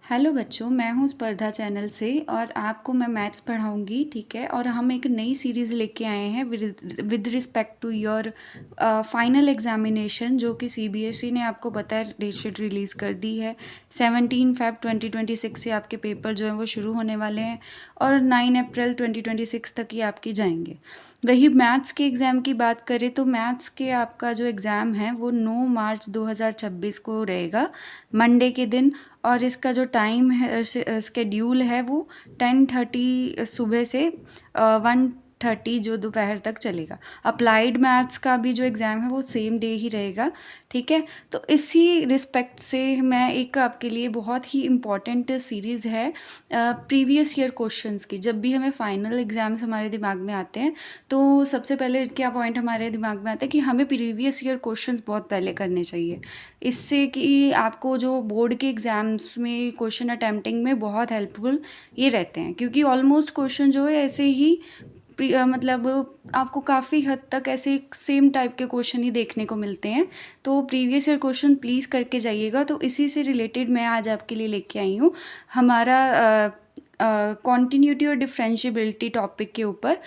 Hello बच्चों, मैं हूँ स्पर्धा चैनल से और आपको मैं मैथ्स पढ़ाऊँगी, ठीक है। और हम एक नई सीरीज़ लेके आए हैं with respect to your final examination, जो कि सीबीएसई ने आपको बताया डेट शीट रिलीज़ कर दी है। 17 Feb 2026 से आपके पेपर जो हैं वो शुरू होने वाले हैं और 9 अप्रैल 2026 तक ही आपके जाएंगे। वही मैथ्स के एग्ज़ाम की बात करें तो मैथ्स के आपका जो एग्ज़ाम है वो 9 मार्च 2026 को रहेगा, मंडे के दिन। और इसका जो टाइम है, स्केड्यूल है, वो 10:30 सुबह से 1:30 जो दोपहर तक चलेगा। अप्लाइड मैथ्स का भी जो एग्ज़ाम है वो सेम डे ही रहेगा, ठीक है। तो इसी रिस्पेक्ट से मैं एक आपके लिए बहुत ही इम्पॉर्टेंट सीरीज़ है प्रीवियस ईयर क्वेश्चंस की। जब भी हमें फाइनल एग्ज़ाम्स हमारे दिमाग में आते हैं तो सबसे पहले क्या पॉइंट हमारे दिमाग में आता है कि हमें प्रीवियस ईयर क्वेश्चंस बहुत पहले करने चाहिए, इससे कि आपको जो बोर्ड के एग्ज़ाम्स में क्वेश्चन अटैम्प्टिंग में बहुत हेल्पफुल ये रहते हैं। क्योंकि ऑलमोस्ट क्वेश्चन जो है ऐसे ही मतलब आपको काफ़ी हद तक ऐसे सेम टाइप के क्वेश्चन ही देखने को मिलते हैं। तो प्रीवियस ईयर क्वेश्चन प्लीज़ करके जाइएगा। तो इसी से रिलेटेड मैं आज आपके लिए लेके आई हूँ हमारा कॉन्टीन्यूटी और डिफरेंशिएबिलिटी टॉपिक के ऊपर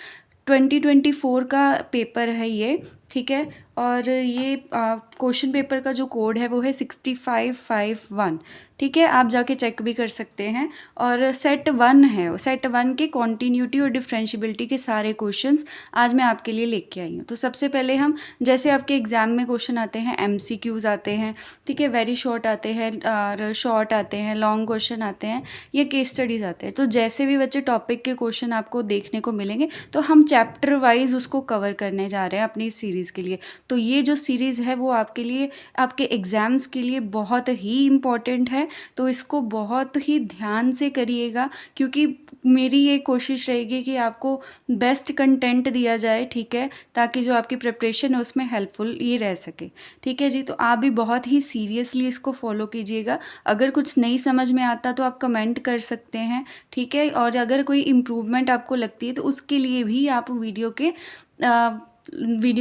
2024 का पेपर है ये, ठीक है। और ये क्वेश्चन पेपर का जो कोड है वो है 6551, ठीक है। आप जाके चेक भी कर सकते हैं। और सेट 1 है, सेट 1 के कॉन्टीन्यूटी और डिफरेंशिएबिलिटी के सारे क्वेश्चंस आज मैं आपके लिए लेके आई हूँ। तो सबसे पहले हम, जैसे आपके एग्ज़ाम में क्वेश्चन आते हैं, एमसीक्यूज़ आते हैं, ठीक है, वेरी शॉर्ट आते हैं और शॉर्ट आते हैं, लॉन्ग क्वेश्चन आते हैं, या केस स्टडीज़ आते हैं। तो जैसे भी बच्चे टॉपिक के क्वेश्चन आपको देखने को मिलेंगे तो हम चैप्टर वाइज उसको कवर करने जा रहे हैं अपनी इस सीरीज़ के लिए। तो ये जो सीरीज़ है वो आपके लिए, आपके एग्ज़ाम्स के लिए बहुत ही इम्पॉर्टेंट है। तो इसको बहुत ही ध्यान से करिएगा, क्योंकि मेरी ये कोशिश रहेगी कि आपको बेस्ट कंटेंट दिया जाए, ठीक है, ताकि जो आपकी प्रिपरेशन है उसमें हेल्पफुल ये रह सके, ठीक है जी। तो आप भी बहुत ही सीरियसली इसको फॉलो कीजिएगा। अगर कुछ नहीं समझ में आता तो आप कमेंट कर सकते हैं, ठीक है। और अगर कोई इम्प्रूवमेंट आपको लगती है तो उसके लिए भी आप वीडियो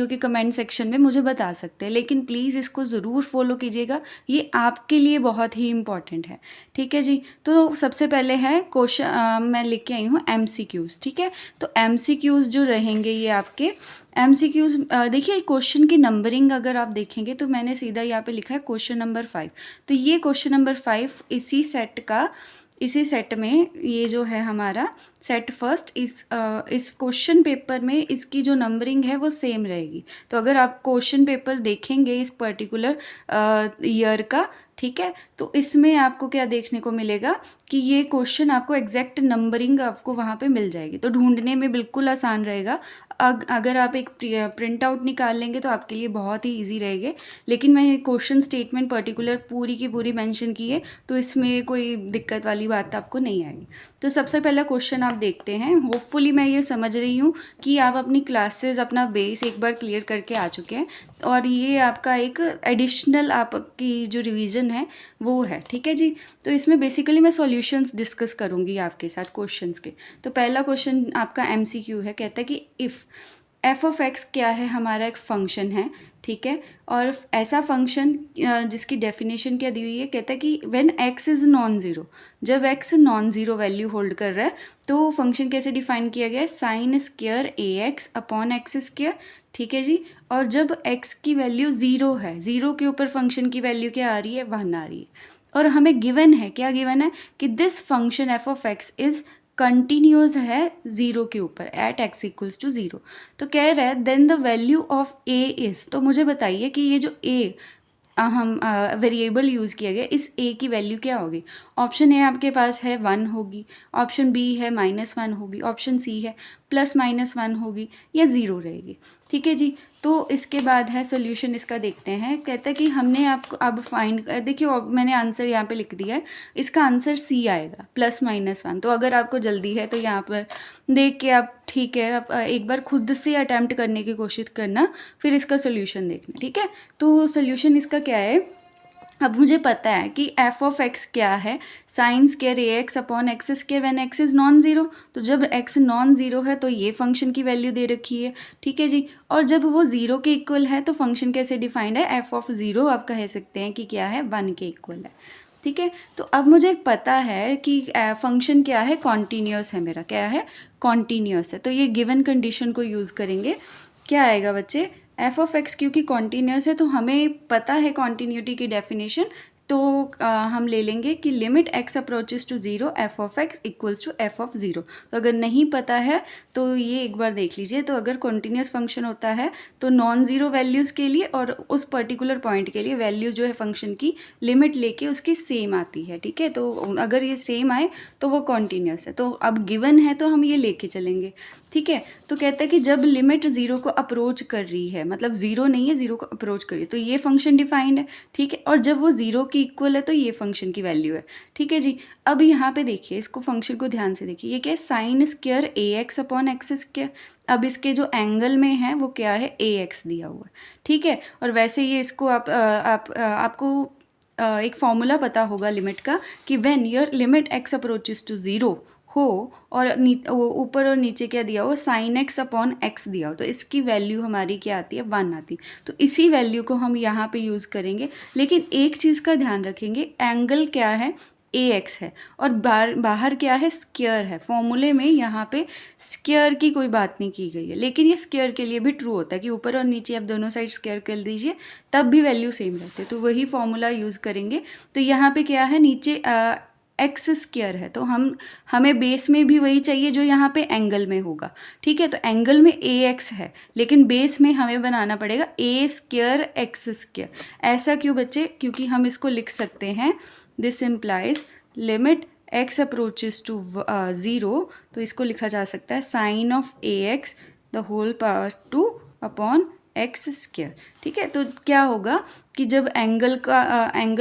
के कमेंट सेक्शन में मुझे बता सकते हैं। लेकिन प्लीज़ इसको ज़रूर फॉलो कीजिएगा, ये आपके लिए बहुत ही इम्पॉर्टेंट है, ठीक है जी। तो सबसे पहले है क्वेश्चन, मैं लेके आई हूँ एमसीक्यूज़, ठीक है। तो एमसीक्यूज़ जो रहेंगे ये आपके एमसीक्यूज़, देखिए क्वेश्चन की नंबरिंग अगर आप देखेंगे तो मैंने सीधा यहाँ पे लिखा है क्वेश्चन नंबर 5। तो ये क्वेश्चन नंबर 5 इसी सेट में, ये जो है हमारा सेट फर्स्ट, इस क्वेश्चन पेपर में इसकी जो नंबरिंग है वो सेम रहेगी। तो अगर आप क्वेश्चन पेपर देखेंगे इस पर्टिकुलर ईयर का, ठीक है, तो इसमें आपको क्या देखने को मिलेगा कि ये क्वेश्चन आपको एग्जैक्ट नंबरिंग आपको वहाँ पे मिल जाएगी। तो ढूंढने में बिल्कुल आसान रहेगा। अगर आप एक प्रिंट आउट निकाल लेंगे तो आपके लिए बहुत ही इजी रहेगा। लेकिन मैंने क्वेश्चन स्टेटमेंट पर्टिकुलर पूरी की पूरी मेंशन की है, तो इसमें कोई दिक्कत वाली बात आपको नहीं आएगी। तो सबसे पहला क्वेश्चन आप देखते हैं। होपफुली मैं ये समझ रही हूँ कि आप अपनी क्लासेस, अपना बेस एक बार क्लियर करके आ चुके हैं और ये आपका एक एडिशनल आपकी जो रिवीजन है वो है, ठीक है जी। तो इसमें बेसिकली मैं सॉल्यूशंस डिस्कस करूँगी आपके साथ क्वेश्चंस के। तो पहला क्वेश्चन आपका एमसीक्यू है, कहता है कि इफ़ एफ ऑफ एक्स क्या है, हमारा एक फंक्शन है, ठीक है। और ऐसा फंक्शन जिसकी डेफिनेशन क्या दी हुई है, कहता है कि when X is non zero, जब X non zero value hold कर रहा है तो फंक्शन कैसे डिफाइन किया गया है, sign square a x upon x square, ठीक है जी। और जब एक्स की वैल्यू ज़ीरो है, ज़ीरो के ऊपर फंक्शन की वैल्यू क्या आ रही है, 1 आ रही है। और हमें गिवन है, क्या गिवन है, कि this function f of x is continuous है ज़ीरो के ऊपर, at x equals to zero. तो कह रहा है then the value of a is, तो मुझे बताइए कि ये जो ए हम वेरिएबल यूज़ किया गया, इस ए की वैल्यू क्या होगी। ऑप्शन ए आपके पास है 1 होगी, ऑप्शन बी है -1 होगी, ऑप्शन सी है +-1 होगी, या 0 रहेगी, ठीक है जी। तो इसके बाद है सोल्यूशन, इसका देखते हैं। कहता है कि हमने आपको अब फाइंड, देखिए मैंने आंसर यहाँ पे लिख दिया है, इसका आंसर सी आएगा, +-1। तो अगर आपको जल्दी है तो यहाँ पर देख के आप, ठीक है, आप एक बार खुद से अटैम्प्ट करने की कोशिश करना, फिर इसका सोल्यूशन देखना, ठीक है। तो सोल्यूशन इसका क्या है, अब मुझे पता है कि एफ ऑफ एक्स क्या है, sign square a x upon x square when X is non zero. तो जब एक्स नॉन ज़ीरो है तो ये फंक्शन की वैल्यू दे रखी है, ठीक है जी। और जब वो ज़ीरो के इक्वल है तो फंक्शन कैसे डिफाइंड है, एफ ऑफ ज़ीरो आप कह सकते हैं कि क्या है, 1 के इक्वल है। ठीक है। तो अब मुझे पता है कि फंक्शन क्या है, कॉन्टीन्यूअस है मेरा, क्या है, कॉन्टीन्यूअस है। तो ये गिवन कंडीशन को यूज़ करेंगे, क्या आएगा बच्चे, एफ ऑफ एक्स क्योंकि कॉन्टीन्यूअस है तो हमें पता है कॉन्टीन्यूटी की डेफिनेशन, तो हम ले लेंगे कि limit x approaches to zero f of x equals to f of zero. तो अगर नहीं पता है तो ये एक बार देख लीजिए। तो अगर कॉन्टीन्यूअस फंक्शन होता है तो नॉन ज़ीरो वैल्यूज़ के लिए और उस पर्टिकुलर पॉइंट के लिए वैल्यूज़ जो है फंक्शन की लिमिट लेके उसकी सेम आती है, ठीक है। तो अगर ये सेम आए तो वो कॉन्टीन्यूअस है। तो अब गिवन है तो हम ये लेके चलेंगे, ठीक है। तो कहता है कि जब लिमिट ज़ीरो को अप्रोच कर रही है, मतलब ज़ीरो नहीं है, ज़ीरो को अप्रोच कर रही है, तो ये फंक्शन डिफाइंड है, ठीक है। और जब वो ज़ीरो की इक्वल है तो ये फंक्शन की वैल्यू है, ठीक है जी। अब यहाँ पे देखिए, इसको फंक्शन को ध्यान से देखिए, ये क्या है, sign square a x upon x square. अब इसके जो एंगल में है वो क्या है, ए एक्स दिया हुआ है, ठीक है। और वैसे ये इसको आपको एक फॉर्मूला पता होगा लिमिट का कि when your limit x approaches to zero हो और ऊपर और नीचे क्या दिया हो, साइन एक्स अपॉन एक्स दिया हो, तो इसकी वैल्यू हमारी क्या आती है, 1 आती है। तो इसी वैल्यू को हम यहाँ पे यूज़ करेंगे। लेकिन एक चीज़ का ध्यान रखेंगे, एंगल क्या है, ए एक्स है और बाहर क्या है, स्क्वायर है। फॉर्मूले में यहाँ पे स्क्वायर की कोई बात नहीं की गई है, लेकिन ये स्क्वायर के लिए भी ट्रू होता है कि ऊपर और नीचे आप दोनों साइड स्क्वायर कर दीजिए तब भी वैल्यू सेम रहती है। तो वही फॉर्मूला यूज़ करेंगे। तो यहाँ पे क्या है, नीचे एक्स स्क्वायर है, तो हमें बेस में भी वही चाहिए जो यहाँ पे एंगल में होगा, ठीक है। तो एंगल में ए एक्स है लेकिन बेस में हमें बनाना पड़ेगा ए स्क्वायर एक्स स्क्वायर। ऐसा क्यों बच्चे, क्योंकि हम इसको लिख सकते हैं, this implies limit x approaches to zero, तो इसको लिखा जा सकता है sine of a x the whole power two upon x square, ठीक है। तो क्या होगा कि जब एंगल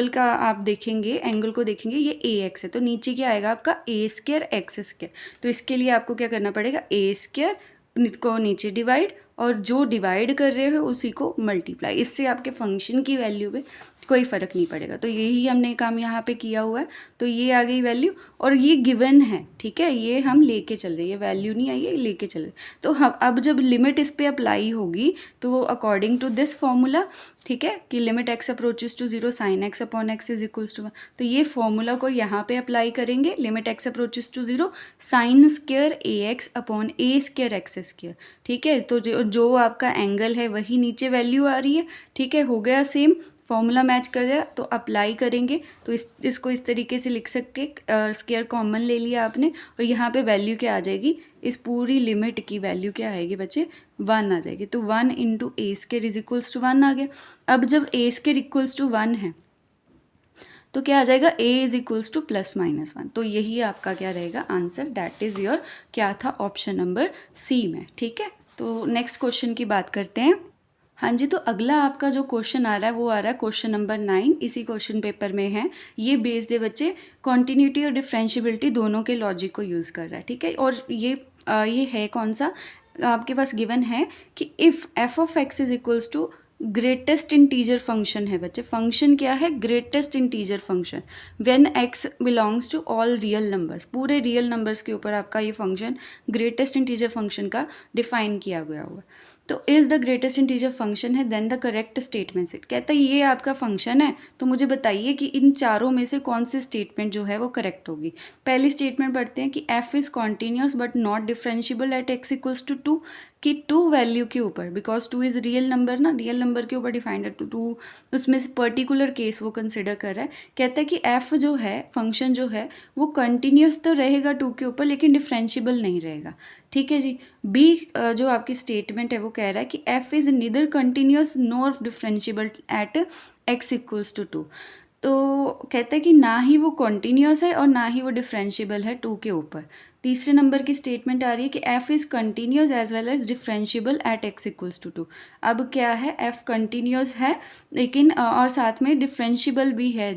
का आप देखेंगे, एंगल को देखेंगे, ये ए एक्स है तो नीचे क्या आएगा आपका ए स्क्वायर एक्स स्क्वायर। तो इसके लिए आपको क्या करना पड़ेगा, ए स्क्वायर को नीचे डिवाइड और जो डिवाइड कर रहे हो उसी को मल्टीप्लाई। इससे आपके फंक्शन की वैल्यू में कोई फ़र्क नहीं पड़ेगा। तो यही हमने काम यहाँ पे किया हुआ है। तो ये आ गई वैल्यू और ये गिवन है, ठीक है, ये हम लेके चल रहे हैं, ये वैल्यू नहीं आई है, लेके चल रहे। तो हम अब जब लिमिट इस पे अप्लाई होगी तो वो अकॉर्डिंग टू दिस फॉर्मूला, ठीक है, कि limit x approaches to zero sine x upon x is equals to 1। तो ये फॉर्मूला को यहाँ पे अप्लाई करेंगे, limit x approaches to zero sine square a x upon a square x square, ठीक है। तो जो आपका एंगल है वही नीचे वैल्यू आ रही है, ठीक है, हो गया सेम, फॉर्मूला मैच कर दिया। तो अप्लाई करेंगे तो इसको इस तरीके से लिख सकते, स्क्वायर कॉमन ले लिया आपने और यहाँ पे वैल्यू क्या आ जाएगी, इस पूरी लिमिट की वैल्यू क्या आएगी बच्चे, 1 आ जाएगी। तो 1 into a square is equals to 1 आ गया। अब जब ए स्क्वायर इक्वल्स टू 1 है तो क्या आ जाएगा, A is equals to plus minus 1। तो यही आपका क्या रहेगा आंसर, दैट इज़ योर क्या था, ऑप्शन नंबर सी में, ठीक है। तो नेक्स्ट क्वेश्चन की बात करते हैं। हाँ जी, तो अगला आपका जो क्वेश्चन आ रहा है वो आ रहा है क्वेश्चन नंबर 9, इसी क्वेश्चन पेपर में है। ये बेस्ड है बच्चे कॉन्टीन्यूटी और डिफरेंशियबिलिटी दोनों के लॉजिक को यूज़ कर रहा है, ठीक है। और ये है कौन सा, आपके पास गिवन है कि if F of x is equals to greatest integer function है बच्चे। फंक्शन क्या है, greatest integer function, when X belongs to all real numbers, पूरे रियल नंबर्स के ऊपर आपका ये फंक्शन ग्रेटेस्ट इंटीजर फंक्शन का डिफाइन किया गया हुआ। तो is the greatest integer function है then the correct statement set. कहता है ये आपका फंक्शन है तो मुझे बताइए कि इन चारों में से कौन सी स्टेटमेंट जो है वो करेक्ट होगी। पहली स्टेटमेंट पढ़ते हैं कि F is continuous but not differentiable at x equals to 2, कि 2 वैल्यू के ऊपर, बिकॉज 2 इज़ रियल नंबर ना, रियल नंबर के ऊपर डिफाइंड है 2, उसमें से पर्टिकुलर केस वो कंसिडर कर रहा है। कहता है कि एफ जो है फंक्शन जो है वो कंटिन्यूस तो रहेगा 2 के ऊपर लेकिन डिफरेंशिएबल नहीं रहेगा, ठीक है जी। बी जो आपकी स्टेटमेंट है वो कह रहा है कि F is neither continuous nor differentiable at x equals to 2। तो कहता है कि ना ही वो कॉन्टीन्यूस है और ना ही वो डिफरेंशिएबल है 2 के ऊपर। तीसरे नंबर की स्टेटमेंट आ रही है कि f is continuous as well as differentiable at x equals to 2। अब क्या है, f कंटिन्यूस है लेकिन और साथ में डिफरेंशिएबल भी है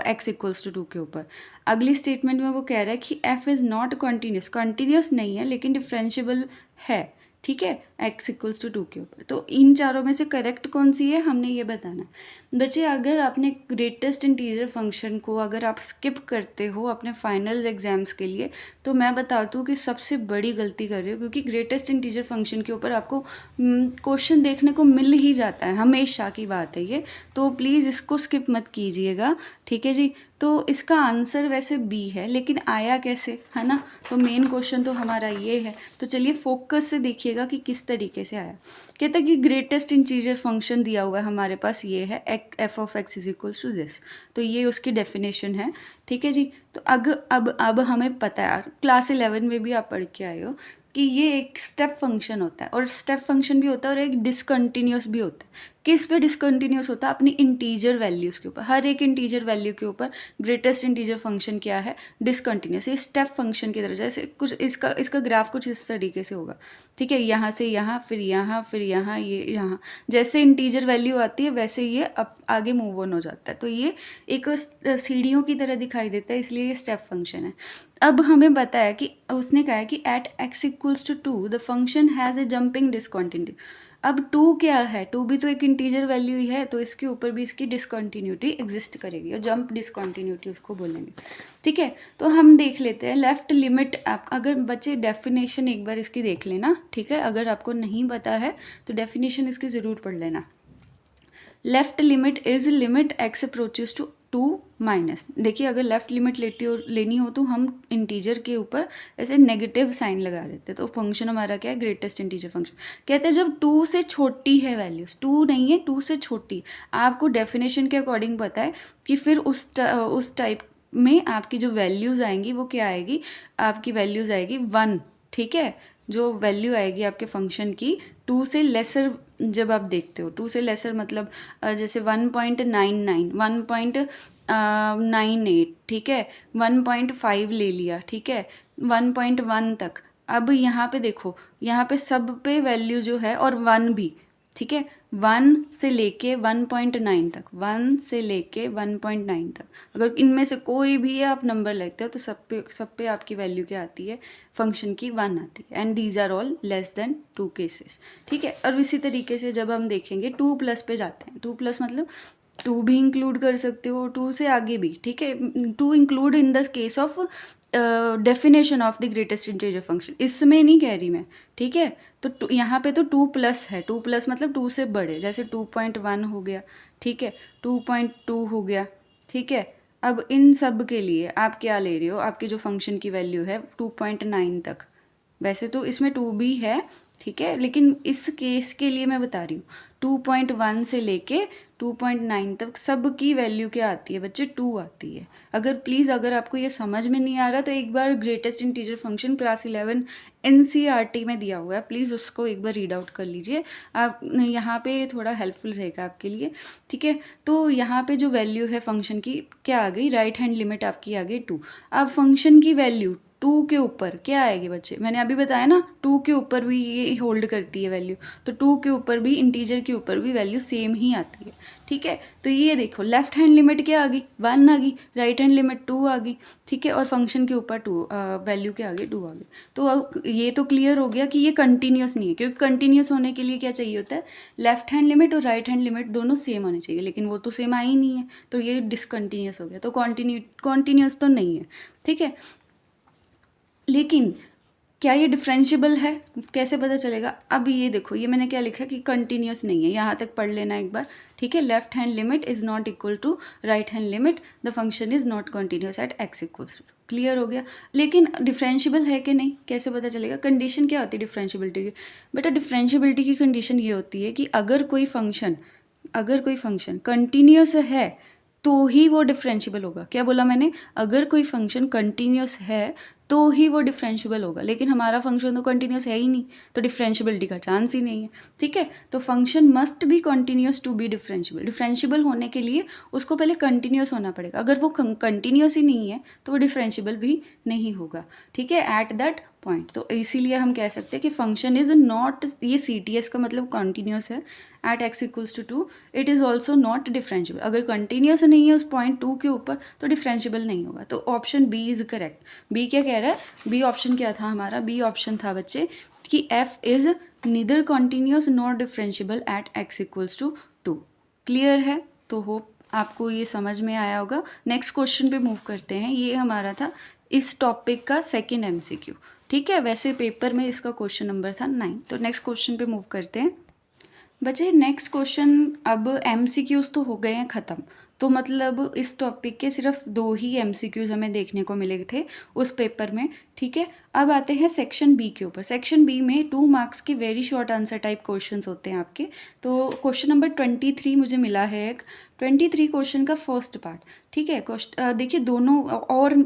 x इक्वल्स टू 2 के ऊपर। अगली स्टेटमेंट में वो कह रहा है कि f is not continuous, continuous नहीं है लेकिन डिफरेंशिएबल है, ठीक है, x इक्वल्स टू 2 के ऊपर। तो इन चारों में से करेक्ट कौन सी है हमने ये बताना है बच्चे। अगर आपने ग्रेटेस्ट इंटीजर फंक्शन को अगर आप स्किप करते हो अपने फाइनल एग्जाम्स के लिए तो मैं बताती हूँ कि सबसे बड़ी गलती कर रही हो, क्योंकि ग्रेटेस्ट इंटीजर फंक्शन के ऊपर आपको क्वेश्चन देखने को मिल ही जाता है, हमेशा की बात है ये। तो प्लीज़ इसको स्किप मत कीजिएगा, ठीक है जी। तो इसका आंसर वैसे बी है, लेकिन आया कैसे, है ना। तो मेन क्वेश्चन तो हमारा ये है। तो चलिए फोकस से देखिएगा कि किस तरीके से आया। कहता है कि ग्रेटेस्ट इंटीजर फंक्शन दिया हुआ है हमारे पास, ये है f of x is equals to this. तो ये उसकी डेफिनेशन है, ठीक है जी। तो अब हमें पता है, क्लास 11 में भी आप पढ़ के आए हो कि ये एक स्टेप फंक्शन होता है, और स्टेप फंक्शन भी होता है और एक डिसकंटिन्यूस भी होता है। किस पे डिसकंटिन्यूस होता है? अपनी इंटीजर वैल्यूज़ के ऊपर। हर एक इंटीजर वैल्यू के ऊपर ग्रेटेस्ट इंटीजर फंक्शन क्या है? डिसकंटिन्यूस। ये स्टेप फंक्शन की तरह, जैसे कुछ इसका ग्राफ कुछ इस तरीके से होगा, ठीक है। यहाँ से यहाँ, फिर यहाँ, फिर यहाँ, ये यहाँ, जैसे इंटीजर वैल्यू आती है वैसे ये अब आगे मूव ऑन हो जाता है। तो ये एक सीढ़ियों की तरह दिखाई देता है, इसलिए ये स्टेप फंक्शन है। अब हमें बताया कि उसने कहा है कि at x equals to 2 the function has a jumping discontinuity. अब 2 क्या है? 2 भी तो एक इंटीजर वैल्यू ही है, तो इसके ऊपर भी इसकी डिसकंटिन्यूटी एग्जिस्ट करेगी, और जंप डिसकंटिन्यूटी उसको बोलेंगे, ठीक है। तो हम देख लेते हैं लेफ्ट लिमिट। आप अगर बच्चे डेफिनेशन एक बार इसकी देख लेना, ठीक है। अगर आपको नहीं पता है तो डेफिनेशन इसकी ज़रूर पढ़ लेना। Left limit is limit x approaches to 2 minus. देखिए, अगर लेफ्ट लिमिट लेनी हो तो हम इंटीजर के ऊपर ऐसे नेगेटिव साइन लगा देते, तो फंक्शन हमारा क्या है? Greatest integer function. कहते हैं जब 2 से छोटी है वैल्यूज, 2 नहीं है, 2 से छोटी। आपको डेफिनेशन के अकॉर्डिंग पता है कि फिर उस टाइप में आपकी जो वैल्यूज़ आएंगी वो क्या आएगी? आपकी वैल्यूज़ आएगी 1, ठीक है। जो वैल्यू आएगी आपके फंक्शन की 2 से लेसर, जब आप देखते हो 2 से लेसर मतलब जैसे 1.99, 1.98, ठीक है, 1.5 ले लिया, ठीक है, 1.1 तक। अब यहाँ पे देखो, यहाँ पे सब पे वैल्यू जो है, और 1 भी, ठीक है, 1 से लेके 1.9 तक, 1 से लेके 1.9 तक। अगर इनमें से कोई भी आप नंबर लेते हो तो सब पे आपकी वैल्यू क्या आती है? फंक्शन की 1 आती है। And these are all less than 2 cases, ठीक है। और इसी तरीके से जब हम देखेंगे 2 प्लस पे जाते हैं, 2 प्लस मतलब 2 भी इंक्लूड कर सकते हो, 2 से आगे भी, ठीक है। 2 include in the case of definition of the greatest integer function, इसमें नहीं कह रही मैं, ठीक है। तो यहाँ पे तो 2 प्लस है, 2 प्लस मतलब 2 से बड़े, जैसे 2.1 हो गया, ठीक है, 2.2 हो गया, ठीक है। अब इन सब के लिए आप क्या ले रहे हो? आपके जो फंक्शन की वैल्यू है 2.9 तक। वैसे तो इसमें 2 भी है, ठीक है, लेकिन इस केस के लिए मैं बता रही हूँ 2.1 से लेके 2.9 तक सब की वैल्यू क्या आती है बच्चे? 2 आती है। अगर आपको ये समझ में नहीं आ रहा तो एक बार greatest integer function class 11 NCERT में दिया हुआ है, प्लीज़ उसको एक बार रीड आउट कर लीजिए आप, यहाँ पे थोड़ा हेल्पफुल रहेगा आपके लिए, ठीक है। तो यहाँ पे जो वैल्यू है फंक्शन की क्या आ गई? राइट हैंड लिमिट आपकी आ गई 2। अब फंक्शन की वैल्यू 2 के ऊपर क्या आएगी बच्चे? मैंने अभी बताया ना, 2 के ऊपर भी ये होल्ड करती है वैल्यू, तो 2 के ऊपर भी, इंटीजर के ऊपर भी वैल्यू सेम ही आती है, ठीक है। तो ये देखो, लेफ्ट हैंड लिमिट क्या आ गई? 1 आ गई, राइट हैंड लिमिट 2 आ गई, ठीक है, और फंक्शन के ऊपर 2 वैल्यू क्या आ गई? 2 आ गई। तो अब ये तो क्लियर हो गया कि ये कंटिन्यूस नहीं है, क्योंकि कंटिन्यूस होने के लिए क्या चाहिए होता है? लेफ्ट हैंड लिमिट और राइट हैंड लिमिट दोनों सेम होने चाहिए, लेकिन वो तो सेम आई ही नहीं है, तो ये डिसकंटिन्यूस हो गया। तो कॉन्टिन्यूस तो नहीं है, ठीक है। लेकिन क्या ये डिफरेंशिएबल है? कैसे पता चलेगा? अब ये देखो, ये मैंने क्या लिखा कि कंटिन्यूस नहीं है, यहाँ तक पढ़ लेना एक बार, ठीक है। Left hand limit is not equal to right hand limit, the function is not continuous at x equals to. Clear हो गया। लेकिन डिफरेंशिएबल है कि नहीं, कैसे पता चलेगा? कंडीशन क्या होती है डिफरेंशिएबिलिटी की? बेटा, डिफरेंशिएबिलिटी की कंडीशन ये होती है कि अगर कोई फंक्शन कंटिन्यूस है तो ही वो डिफरेंशिएबल होगा। क्या बोला मैंने? अगर कोई फंक्शन कंटिन्यूस है तो ही वो डिफरेंशिएबल होगा, लेकिन हमारा फंक्शन तो कंटिन्यूस है ही नहीं, तो डिफरेंशिएबिलिटी का चांस ही नहीं है, ठीक है। तो function must be continuous to be differentiable. Differentiable होने के लिए उसको पहले कंटिन्यूस होना पड़ेगा। अगर वो कंटिन्यूस ही नहीं है तो वो डिफरेंशिएबल भी नहीं होगा, ठीक है, एट दैट पॉइंट। तो इसीलिए हम कह सकते हैं कि फंक्शन इज नॉट, ये CTS का मतलब कंटिन्यूस है, at x equals to 2 it is also not differentiable. अगर कंटिन्यूस नहीं है उस पॉइंट 2 के ऊपर तो डिफरेंशिएबल नहीं होगा। तो option B is correct. B क्या कह रहा है? बी ऑप्शन क्या था हमारा? बी ऑप्शन था बच्चे कि F is neither continuous nor differentiable at x equals to 2। Clear है? तो होप आपको ये समझ में आया होगा। नेक्स्ट क्वेश्चन पे मूव करते हैं। ये हमारा था इस टॉपिक का सेकेंड MCQ, ठीक है। वैसे पेपर में इसका क्वेश्चन नंबर था 9। तो नेक्स्ट क्वेश्चन पे मूव करते हैं बच्चे। नेक्स्ट क्वेश्चन, अब MCQs तो हो गए हैं ख़त्म, तो मतलब इस टॉपिक के सिर्फ 2 ही एमसीक्यूज हमें देखने को मिले थे उस पेपर में, ठीक है। अब आते हैं सेक्शन बी के ऊपर। सेक्शन बी में 2 मार्क्स के very short answer type questions होते हैं आपके। तो क्वेश्चन नंबर 23 मुझे मिला है एक, 23 क्वेश्चन का फर्स्ट पार्ट, ठीक है। देखिए दोनों और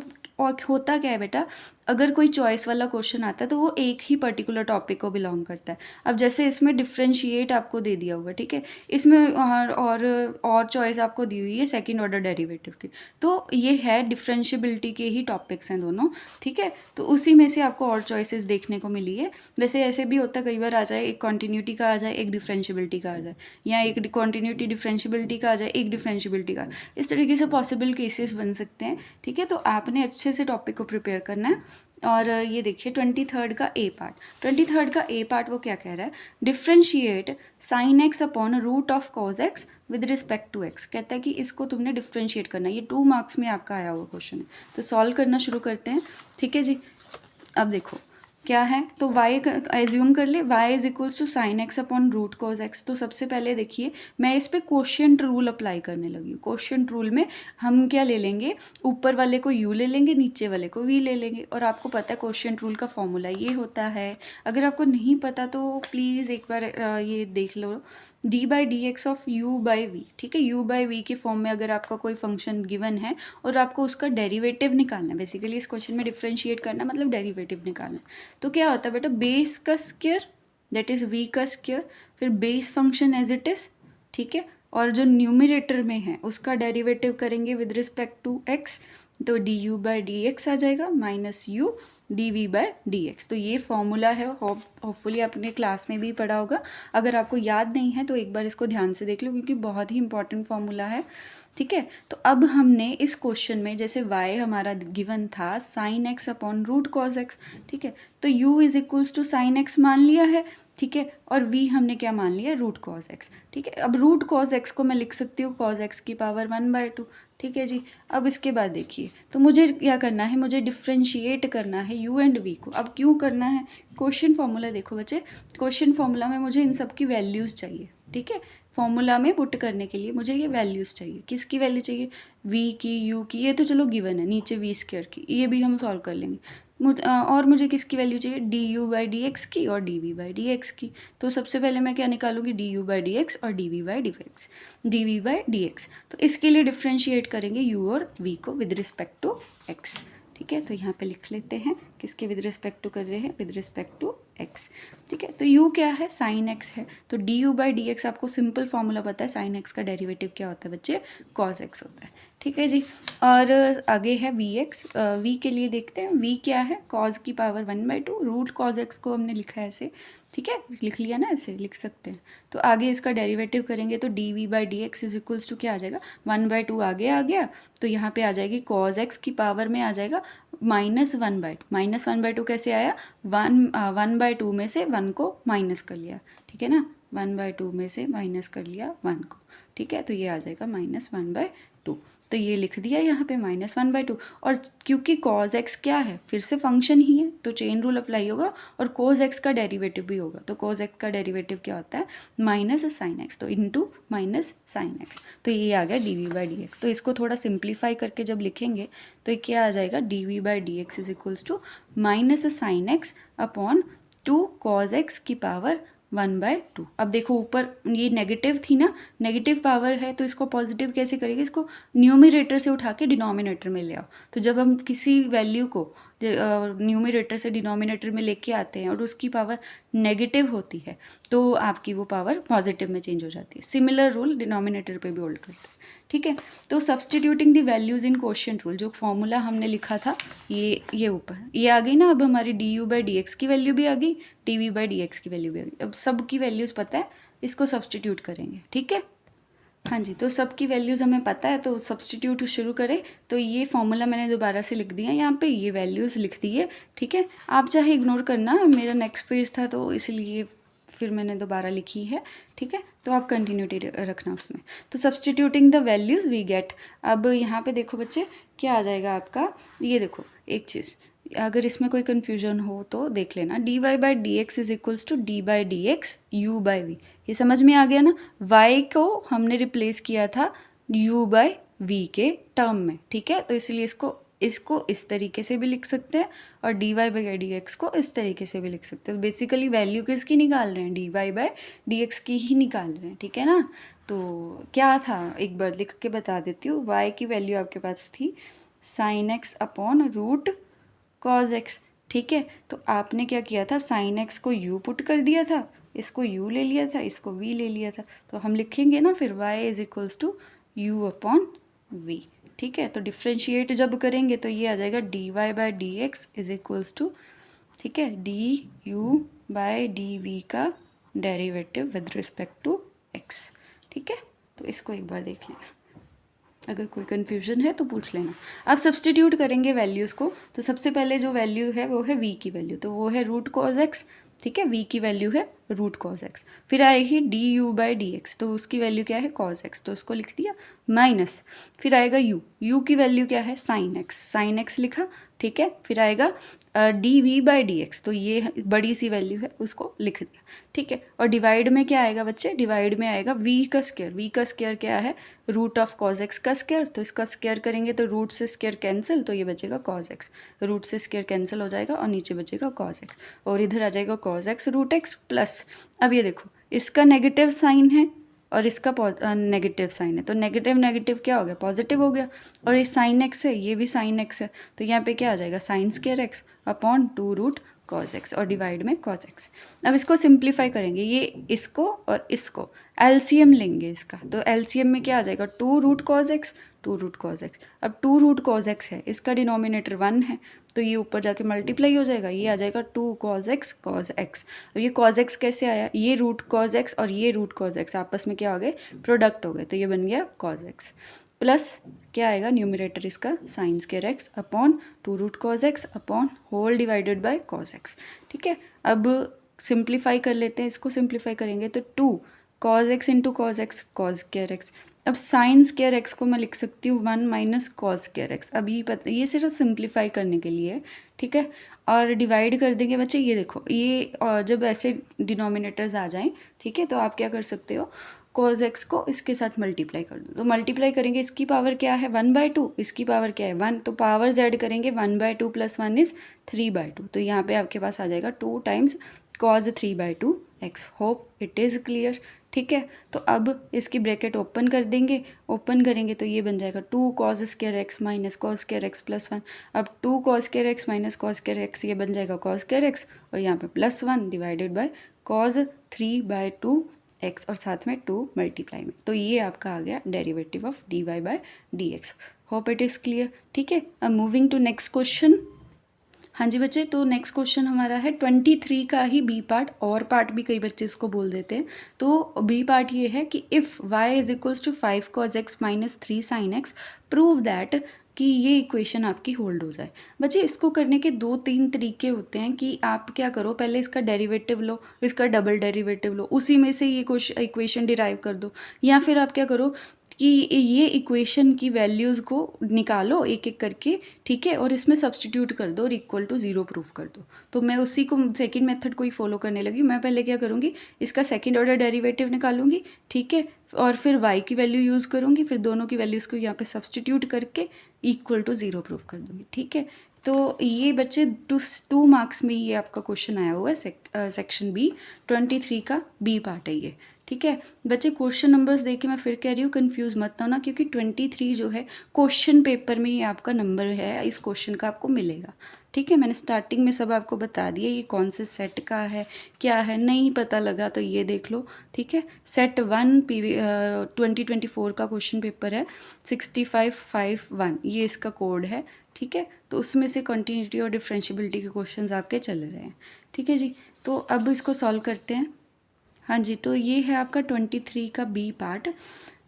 होता क्या है बेटा, अगर कोई चॉइस वाला क्वेश्चन आता है तो वो एक ही पर्टिकुलर टॉपिक को बिलोंग करता है। अब जैसे इसमें डिफ्रेंशिएट आपको दे दिया हुआ, ठीक है, इसमें और चॉइस आपको दी हुई है सेकंड ऑर्डर डेरिवेटिव की, तो ये है डिफरेंशिएबिलिटी के ही टॉपिक्स हैं दोनों, ठीक है। तो उसी में से आपको और चॉइसेस देखने को मिली है। वैसे ऐसे भी होता है, कई बार आ जाए एक कॉन्टीन्यूटी का आ जाए, एक डिफरेंशिएबिलिटी का आ जाए, या एक कॉन्टीन्यूटी डिफरेंशिएबिलिटी का आ जाए, एक डिफरेंशिएबिलिटी का, इस तरीके से पॉसिबल केसेस बन सकते हैं, ठीक है। तो आपने अच्छे से टॉपिक को प्रिपेयर करना है। और ये देखिए 23rd का ए पार्ट, 23rd का ए पार्ट वो क्या कह रहा है, differentiate sine x upon root of cos x with respect to x. कहता है कि इसको तुमने डिफ्रेंशिएट करना है, ये 2 मार्क्स में आपका आया हुआ क्वेश्चन है। तो सॉल्व करना शुरू करते हैं, ठीक है जी। अब देखो क्या है, तो y एज्यूम कर ले, y is equals to sine x upon root cos x. तो सबसे पहले देखिए मैं इस पे क्वोशिएंट रूल अप्लाई करने लगी हूँ। क्वोशिएंट रूल में हम क्या ले लेंगे, ऊपर वाले को u ले लेंगे, नीचे वाले को v ले लेंगे। और आपको पता है क्वोशिएंट रूल का फॉर्मूला ये होता है, अगर आपको नहीं पता तो प्लीज़ एक बार ये देख लो, D by D X of U by V, ठीक है। यू बाई वी के फॉर्म में अगर आपका कोई फंक्शन गिवन है और आपको उसका डेरिवेटिव निकालना है, बेसिकली इस क्वेश्चन में डिफ्रेंशिएट करना मतलब डेरिवेटिव निकालना है, तो क्या होता है बेटा, बेस का स्क्वायर दैट इज़ वी का स्क्वायर, फिर base function as it is, ठीक है। और जो न्यूमिनेटर में है उसका डेरिवेटिव करेंगे विद रिस्पेक्ट टू एक्स, तो D you by D X आ जाएगा minus U D we by D x. तो ये फॉर्मूला है, होपफुली आपने क्लास में भी पढ़ा होगा। अगर आपको याद नहीं है तो एक बार इसको ध्यान से देख लो, क्योंकि बहुत ही इंपॉर्टेंट फॉर्मूला है, ठीक है। तो अब हमने इस क्वेश्चन में जैसे y हमारा गिवन था sine x upon root cos x, ठीक है। तो u is equals to sine x मान लिया है, ठीक है, और v हमने क्या मान लिया, रूट कॉज एक्स, ठीक है। अब रूट कॉज एक्स को मैं लिख सकती हूँ कॉज एक्स की पावर 1/2, ठीक है जी। अब इसके बाद देखिए, तो मुझे क्या करना है, मुझे डिफ्रेंशिएट करना है u एंड v को। अब क्यों करना है, क्वेश्चन फॉर्मूला देखो बच्चे, क्वेश्चन फॉर्मूला में मुझे इन सब की वैल्यूज़ चाहिए, ठीक है। फॉर्मूला में पुट करने के लिए मुझे ये वैल्यूज़ चाहिए, किसकी वैल्यू चाहिए, v की, u की, ये तो चलो गिवन है, नीचे v स्क्वायर की, ये भी हम सॉल्व कर लेंगे। और मुझे किसकी वैल्यू चाहिए, D you by D x की और D we by D x की। तो सबसे पहले मैं क्या निकालूंगी, D you by D X और D we by D x, D we by D x. तो इसके लिए डिफ्रेंशिएट करेंगे u और v को विद रिस्पेक्ट टू x, ठीक है। तो यहाँ पे लिख लेते हैं किसके विद रिस्पेक्ट टू कर रहे हैं, विद रिस्पेक्ट टू x, ठीक है। तो u क्या है, साइन x है, तो D you by D x आपको सिंपल फॉर्मूला पता है, साइन x का डेरिवेटिव क्या होता है बच्चे, कॉस x होता है, ठीक है जी। और आगे है वी एक्स, v के लिए देखते हैं, v क्या है, कॉज की पावर 1/2, रूट कॉज x को हमने लिखा है ऐसे, ठीक है, लिख लिया ना, ऐसे लिख सकते हैं। तो आगे इसका डेरिवेटिव करेंगे तो d we by D x is equals to क्या आ जाएगा, 1/2 आगे आ गया, तो यहाँ पे आ जाएगी कॉज एक्स की पावर में आ जाएगा -1/2 कैसे आया, 1/2 में से 1 को माइनस कर लिया, ठीक है ना, 1/2 में से माइनस कर लिया 1 को, ठीक है। तो ये आ जाएगा -1/2, तो ये लिख दिया यहाँ पे -1/2। और क्योंकि कॉज एक्स क्या है, फिर से फंक्शन ही है, तो चेन रूल अप्लाई होगा और कोज एक्स का डेरिवेटिव भी होगा। तो कोज एक्स का डेरिवेटिव क्या होता है, माइनस साइन एक्स, तो इनटू माइनस साइन एक्स, तो ये आ गया d we by D x. तो इसको थोड़ा सिंप्लीफाई करके जब लिखेंगे तो ये क्या आ जाएगा, d we by D x is equals to minus sine x upon 2 cos x की पावर 1/2। अब देखो ऊपर ये नेगेटिव थी ना, नेगेटिव पावर है तो इसको पॉजिटिव कैसे करेंगे, इसको न्यूमरेटर से उठा के डिनोमिनेटर में ले आओ। तो जब हम किसी वैल्यू को न्यूमरेटर से डिनोमिनेटर में लेके आते हैं और उसकी पावर नेगेटिव होती है तो आपकी वो पावर पॉजिटिव में चेंज हो जाती है। सिमिलर रूल डिनोमिनेटर पे भी होल्ड करते हैं, ठीक है। तो substituting the values in quotient rule, जो फॉर्मूला हमने लिखा था ये ऊपर ये आ गई ना। अब हमारी d you by D x की वैल्यू भी आ गई, d we by D x की वैल्यू भी आ गई। अब सब की वैल्यूज़ पता है, इसको सब्सटीट्यूट करेंगे, ठीक है। हाँ जी, तो सब की वैल्यूज़ हमें पता है, तो सब्सटीट्यूट शुरू करें। तो ये फॉर्मूला मैंने दोबारा से लिख दिया यहाँ पे, ये वैल्यूज़ लिख दी है, ठीक है। आप चाहे इग्नोर करना, मेरा नेक्स्ट पेज था तो इसलिए फिर मैंने दोबारा लिखी है, ठीक है। तो आप कंटिन्यूटी रखना उसमें। तो substituting the values we get, अब यहाँ पे देखो बच्चे क्या आ जाएगा आपका, ये देखो एक चीज़, अगर इसमें कोई कन्फ्यूजन हो तो देख लेना, d Y by D x is equals to d by D x u by v. ये समझ में आ गया ना, y को हमने रिप्लेस किया था u बाय v के टर्म में, ठीक है। तो इसलिए इसको इस तरीके से भी लिख सकते हैं और dy बाई डी एक्स को इस तरीके से भी लिख सकते हैं। बेसिकली वैल्यू किसकी निकाल रहे हैं, dy बाई डी एक्स की ही निकाल रहे हैं, ठीक है ना। तो क्या था, एक बार लिख के बता देती हूँ। y की वैल्यू आपके पास थी sine x upon root cos x, ठीक है। तो आपने क्या किया था, साइन एक्स को u पुट कर दिया था, इसको u ले लिया था, इसको v ले लिया था। तो हम लिखेंगे ना फिर y is equals to u upon v, ठीक है। तो डिफ्रेंशिएट जब करेंगे तो ये आ जाएगा dy by D x is equals to, ठीक है, D you by D V का derivative with respect to x, ठीक है। तो इसको एक बार देख लेना, अगर कोई कन्फ्यूजन है तो पूछ लेना। अब सब्सटीट्यूट करेंगे वैल्यूज़ को। तो सबसे पहले जो वैल्यू है वो है v की वैल्यू, तो वो है रूट कॉज एक्स, ठीक है। v की वैल्यू है रूट कॉज एक्स। फिर आएगी D you by D x, तो उसकी वैल्यू क्या है, कॉज एक्स, तो उसको लिख दिया माइनस। फिर आएगा u की वैल्यू क्या है, साइन एक्स लिखा, ठीक है। फिर आएगा d we by D x, तो ये बड़ी सी वैल्यू है, उसको लिख दिया, ठीक है। और डिवाइड में क्या आएगा बच्चे, डिवाइड में आएगा v का स्क्वायर क्या है, रूट ऑफ कॉज एक्स का स्क्वायर। तो इसका स्क्वायर करेंगे तो रूट से स्क्वायर कैंसिल, तो ये बचेगा कॉज एक्स, रूट से स्क्वायर कैंसिल हो जाएगा और नीचे बचेगा कॉज एक्स, और इधर आ जाएगा cos x root x plus. अब ये देखो, इसका नेगेटिव साइन है और इसका नेगेटिव साइन है, तो नेगेटिव नेगेटिव क्या हो गया, पॉजिटिव हो गया। और ये साइन एक्स है, ये भी साइन एक्स है, तो यहाँ पे क्या आ जाएगा, sine square x upon two root cos x, और डिवाइड में कॉज एक्स। अब इसको सिंप्लीफाई करेंगे, ये इसको और इसको एलसीएम लेंगे इसका, तो एलसीएम में क्या आ जाएगा, टू रूट कॉज एक्स। अब टू रूट कॉज एक्स है, इसका डिनोमिनेटर 1 है, तो ये ऊपर जाके मल्टीप्लाई हो जाएगा, ये आ जाएगा two cos x cos x. अब ये कॉज एक्स कैसे आया, ये रूट कॉज एक्स और ये रूट कॉज एक्स आपस में क्या हो गए, प्रोडक्ट हो गए, तो ये बन गया कॉज एक्स प्लस क्या आएगा, न्यूमरेटर इसका sine square x upon two root cos x upon whole divided by cos x, ठीक है। अब सिंप्लीफाई कर लेते हैं, इसको सिंप्लीफाई करेंगे तो two cos x into cos x, cos square x. अब साइन स्क्वायर एक्स को मैं लिख सकती हूँ 1 माइनस कॉज स्क्वायर एक्स। अब ये सिर्फ सिंप्लीफाई करने के लिए है, ठीक है। और डिवाइड कर देंगे बच्चे, ये देखो ये, और जब ऐसे डिनोमिनेटर्स आ जाएं, ठीक है, तो आप क्या कर सकते हो, कॉज एक्स को इसके साथ मल्टीप्लाई कर दो, तो मल्टीप्लाई करेंगे, इसकी पावर क्या है 1/2, इसकी पावर क्या है 1, तो पावर्स ऐड करेंगे 1/2 प्लस 1 इज 3/2, तो यहाँ पे आपके पास आ जाएगा 2 times cause 3/2 x. Hope it is clear, ठीक है। तो अब इसकी ब्रैकेट ओपन कर देंगे, ओपन करेंगे तो ये बन जाएगा 2 cause square x minus cos square x plus 1। अब 2 cause square x minus cos square x, ये बन जाएगा कॉज स्क्वायर एक्स, और यहाँ पे plus 1 divided by cause 3/2 x, और साथ में 2 मल्टीप्लाई में, तो ये आपका आ गया derivative of dy by d x. Hope it is clear, ठीक है। अब मूविंग टू नेक्स्ट क्वेश्चन। हाँ जी बच्चे, तो नेक्स्ट क्वेश्चन हमारा है 23 का ही बी पार्ट, और पार्ट भी कई बच्चे इसको बोल देते हैं। तो बी पार्ट ये है कि if y is equals to 5 cos x minus 3 sine x, prove that कि ये इक्वेशन आपकी होल्ड हो जाए। बच्चे इसको करने के 2-3 तरीके होते हैं कि आप क्या करो, पहले इसका डेरिवेटिव लो, इसका डबल डेरिवेटिव लो, उसी में से ये इक्वेशन डिराइव कर दो, या फिर आप क्या करो कि ये इक्वेशन की वैल्यूज़ को निकालो एक एक करके, ठीक है, और इसमें सब्सटीट्यूट कर दो और इक्वल टू 0 प्रूफ कर दो। तो मैं उसी को सेकंड मेथड को ही फॉलो करने लगी। मैं पहले क्या करूँगी, इसका सेकंड ऑर्डर डेरिवेटिव निकालूंगी, ठीक है, और फिर y की वैल्यू यूज़ करूँगी, फिर दोनों की वैल्यूज़ को यहाँ पे सब्सटीट्यूट करके इक्वल टू 0 प्रूफ कर दूँगी, ठीक है। तो ये बच्चे 2 मार्क्स में ये आपका क्वेश्चन आया हुआ है, सेक्शन बी 23 का बी पार्ट है ये, ठीक है। बच्चे क्वेश्चन नंबर्स देख के मैं फिर कह रही हूँ, कंफ्यूज मत होना, क्योंकि 23 जो है क्वेश्चन पेपर में ये आपका नंबर है, इस क्वेश्चन का आपको मिलेगा, ठीक है। मैंने स्टार्टिंग में सब आपको बता दिया, ये कौन से सेट का है, क्या है, नहीं पता लगा तो ये देख लो, ठीक है। सेट 1 2024 का क्वेश्चन पेपर है 6551, ये इसका कोड है, ठीक है। तो उसमें से कंटिन्यूटी और डिफरेंशिएबिलिटी के क्वेश्चंस आपके चल रहे हैं, ठीक है जी। तो अब इसको सॉल्व करते हैं। हाँ जी, तो ये है आपका 23 का बी पार्ट।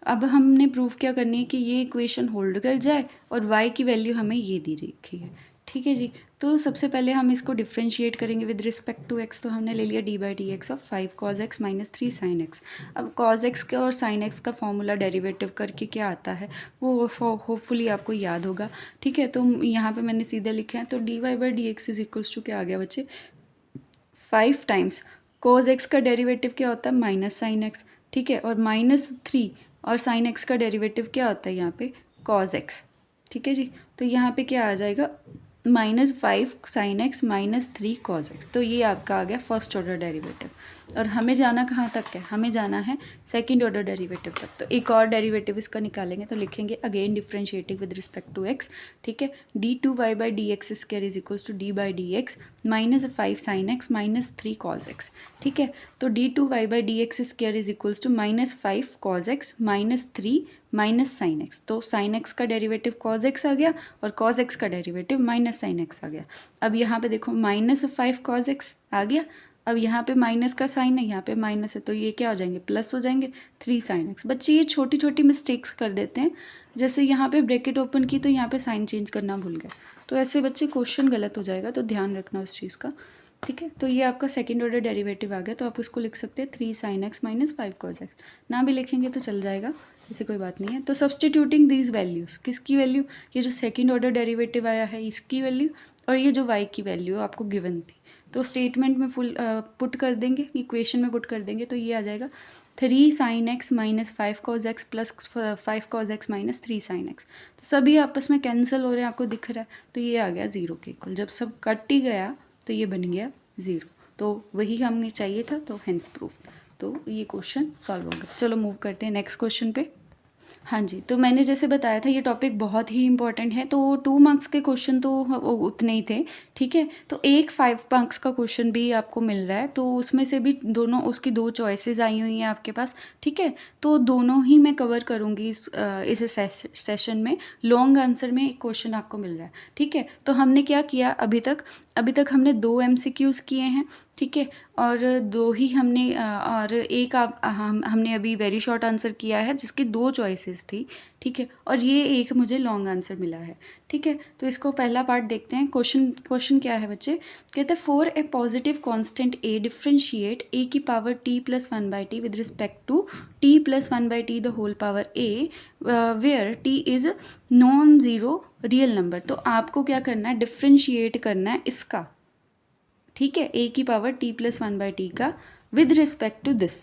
अब हमने प्रूफ क्या करनी है कि ये इक्वेशन होल्ड कर जाए और y की वैल्यू हमें ये दी रखी है, ठीक है जी। तो सबसे पहले हम इसको डिफ्रेंशिएट करेंगे विद रिस्पेक्ट टू x, तो हमने ले लिया D by D X of 5 cos x minus 3 sine x. अब कॉज एक्स का और साइन एक्स का फॉर्मूला डेरिवेटिव करके क्या आता है वो होपफुली आपको याद होगा, ठीक है। तो यहाँ पे मैंने सीधा लिखा है, तो D Y by D x is equals to क्या आ गया बच्चे, 5 टाइम्स कॉज एक्स का डेरिवेटिव क्या होता है माइनस साइन एक्स, ठीक है, और -3 और साइन एक्स का डेरिवेटिव क्या होता है यहाँ पे, कॉज एक्स। ठीक है जी, तो यहाँ पे क्या आ जाएगा, -5 साइन एक्स -3 कॉज एक्स। तो ये आपका आ गया फर्स्ट ऑर्डर डेरिवेटिव। और हमें जाना कहाँ तक है, हमें जाना है सेकंड ऑर्डर डेरिवेटिव तक। तो एक और डेरिवेटिव इसका निकालेंगे, तो लिखेंगे again differentiating with respect to x. ठीक है, d2y/dx² is equals to d/dx -5 sine x -3 cos x. ठीक है, तो d2y/dx² is equals to -5 cos x -3 minus sine x. तो साइन एक्स का डेरिवेटिव कॉज एक्स आ गया और कॉज एक्स का डेरिवेटिव माइनस साइन एक्स आ गया। अब यहाँ पे देखो -5 कॉज एक्स आ गया, अब यहाँ पे माइनस का साइन है, यहाँ पे माइनस है, तो ये क्या हो जाएंगे, प्लस हो जाएंगे 3 साइन एक्स। बच्चे ये छोटी छोटी मिस्टेक्स कर देते हैं, जैसे यहाँ पे ब्रैकेट ओपन की तो यहाँ पे साइन चेंज करना भूल गए, तो ऐसे बच्चे क्वेश्चन गलत हो जाएगा, तो ध्यान रखना उस चीज़ का। ठीक है, तो ये आपका सेकंड ऑर्डर डेरिवेटिव आ गया, तो आप इसको लिख सकते हैं 3 साइन एक्स -5 कॉज एक्स। ना भी लिखेंगे तो चल जाएगा, ऐसे कोई बात नहीं है। तो सब्सटीट्यूटिंग दीज वैल्यूज़, किसकी वैल्यू, ये जो सेकंड ऑर्डर डेरिवेटिव आया है इसकी वैल्यू, और ये जो y की वैल्यू आपको गिवन थी, तो स्टेटमेंट में फुल पुट कर देंगे, इक्वेशन में पुट कर देंगे, तो ये आ जाएगा 3 sine x -5 cos x plus 5 cos x -3 sine x. तो सभी आपस में कैंसिल हो रहे हैं, आपको दिख रहा है, तो ये आ गया 0 के इक्वल। जब सब कट ही गया तो ये बन गया 0, तो वही हमें चाहिए था, तो हेंस प्रूफ। तो ये क्वेश्चन सॉल्व हो गया। चलो मूव करते हैं नेक्स्ट क्वेश्चन पे। हाँ जी, तो मैंने जैसे बताया था ये टॉपिक बहुत ही इंपॉर्टेंट है, तो 2 मार्क्स के क्वेश्चन तो उतने ही थे। ठीक है, तो एक 5 मार्क्स का क्वेश्चन भी आपको मिल रहा है, तो उसमें से भी दोनों, उसकी 2 चॉइसेस आई हुई हैं आपके पास। ठीक है, तो दोनों ही मैं कवर करूँगी इस सेशन में। लॉन्ग आंसर में एक क्वेश्चन आपको मिल रहा है। ठीक है, तो हमने क्या किया अभी तक हमने 2 MCQs किए हैं। ठीक है, और 2 ही हमने और एक हमने अभी वेरी शॉर्ट आंसर किया है जिसकी 2 चॉइसेस थी। ठीक है, और ये एक मुझे लॉन्ग आंसर मिला है। ठीक है, तो इसको पहला पार्ट देखते हैं। क्वेश्चन क्या है बच्चे, कहते हैं for a positive constant a differentiate a की power t + 1/t with respect to t + 1/t the whole power a where t is non zero real number. तो आपको क्या करना है, डिफरेंशिएट करना है इसका। ठीक है, a की पावर t + 1/t का with respect to this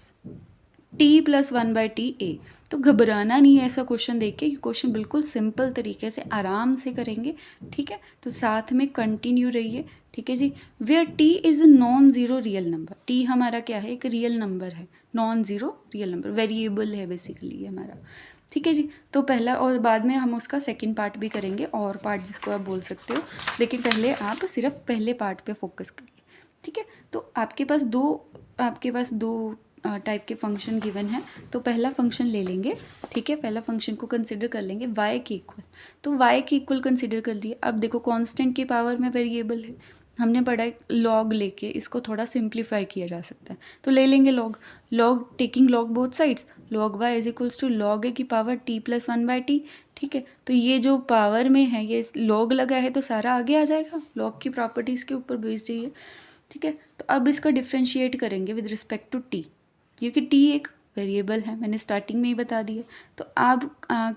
t + 1/t a। तो घबराना नहीं है ऐसा क्वेश्चन देख के, ये क्वेश्चन बिल्कुल सिंपल तरीके से आराम से करेंगे। ठीक है, तो साथ में कंटिन्यू रहिए। ठीक है जी, where t is non zero real number. t हमारा क्या है, एक रियल नंबर है, non zero real number, variable है बेसिकली हमारा। ठीक है जी, तो पहला, और बाद में हम उसका सेकंड पार्ट भी करेंगे, और पार्ट जिसको आप बोल सकते हो, लेकिन पहले आप सिर्फ पहले पार्ट पे फोकस करिए। ठीक है, तो आपके पास दो टाइप के फंक्शन गिवन है, तो पहला फंक्शन ले लेंगे। ठीक है, पहला फंक्शन को कंसिडर कर लेंगे y के इक्वल। तो y के इक्वल कंसिडर कर लिए। अब देखो कांस्टेंट की पावर में वेरिएबल है, हमने पढ़ा है लॉग लेके इसको थोड़ा सिंप्लीफाई किया जा सकता है, तो ले लेंगे log taking log both sides, log y is equals to log a की पावर t + 1/t। ठीक है, तो ये जो पावर में है ये log लगा है, तो सारा आगे आ जाएगा, log की प्रॉपर्टीज़ के ऊपर बेस्ड है ये। ठीक है, तो अब इसका डिफ्रेंशिएट करेंगे विद रिस्पेक्ट टू t, क्योंकि t एक वेरिएबल है, मैंने स्टार्टिंग में ही बता दिया। तो अब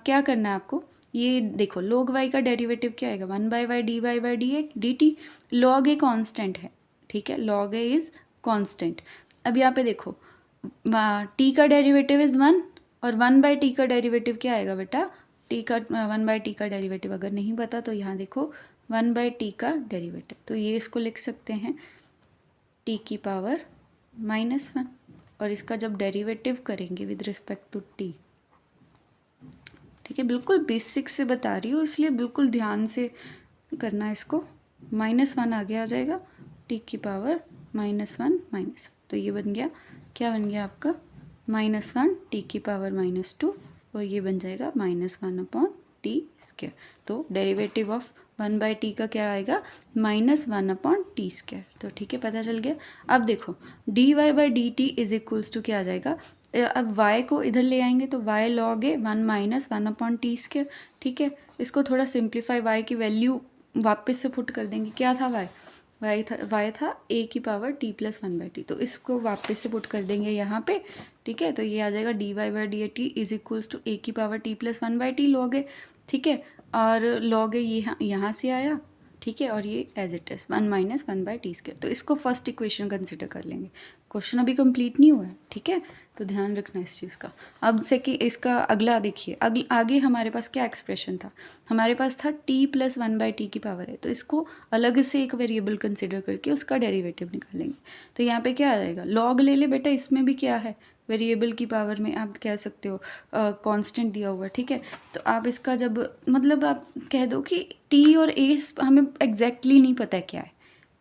क्या करना है आपको, ये देखो log y का डेरिवेटिव क्या आएगा, 1/y dy/dt। log a constant है। ठीक है, log a इज़ कांस्टेंट। अब यहाँ पे देखो t का डेरिवेटिव इज़ 1, और 1/t का डेरिवेटिव क्या आएगा बेटा, t का 1/t का डेरिवेटिव अगर नहीं पता तो यहाँ देखो 1/t का डेरिवेटिव, तो ये इसको लिख सकते हैं t की पावर -1, और इसका जब डेरिवेटिव करेंगे विद रिस्पेक्ट टू t। ठीक है, बिल्कुल बेसिक से बता रही हूँ, इसलिए बिल्कुल ध्यान से करना है इसको। -1 आगे आ जाएगा, t की पावर -1 तो ये बन गया, क्या बन गया आपका, -1 t की पावर -2, और ये बन जाएगा -1/t²। तो डेरिवेटिव ऑफ 1/t का क्या आएगा, -1/t²। तो ठीक है, पता चल गया। अब देखो dy/dt इज इक्वल्स टू क्या आ जाएगा, अब y को इधर ले आएंगे तो y log a 1 - 1/t²। ठीक है, इसको थोड़ा सिंप्लीफाई, y की वैल्यू वापस से पुट कर देंगे। क्या था y था a की पावर t + 1/t, तो इसको वापस से पुट कर देंगे यहाँ पे। ठीक है, तो ये आ जाएगा dy/dt is equals to a की power t + 1/t log a। ठीक है, और log a ये यहाँ से आया। ठीक है, और ये एज इट इज़ 1 - 1/t²। तो इसको फर्स्ट इक्वेशन कंसिडर कर लेंगे। क्वेश्चन अभी कंप्लीट नहीं हुआ है, ठीक है, तो ध्यान रखना इस चीज़ का। अब से कि इसका अगला देखिए, आगे हमारे पास क्या एक्सप्रेशन था, हमारे पास था t+1/t की पावर है, तो इसको अलग से एक वेरिएबल कंसिडर करके उसका डेरिवेटिव निकालेंगे। तो यहाँ पे क्या आ जाएगा, लॉग ले ले बेटा, इसमें भी क्या है, वेरिएबल की पावर में आप कह सकते हो कांस्टेंट दिया हुआ, ठीक है। तो आप इसका जब मतलब आप कह दो कि t और a हमें एग्जैक्टली नहीं पता है क्या है,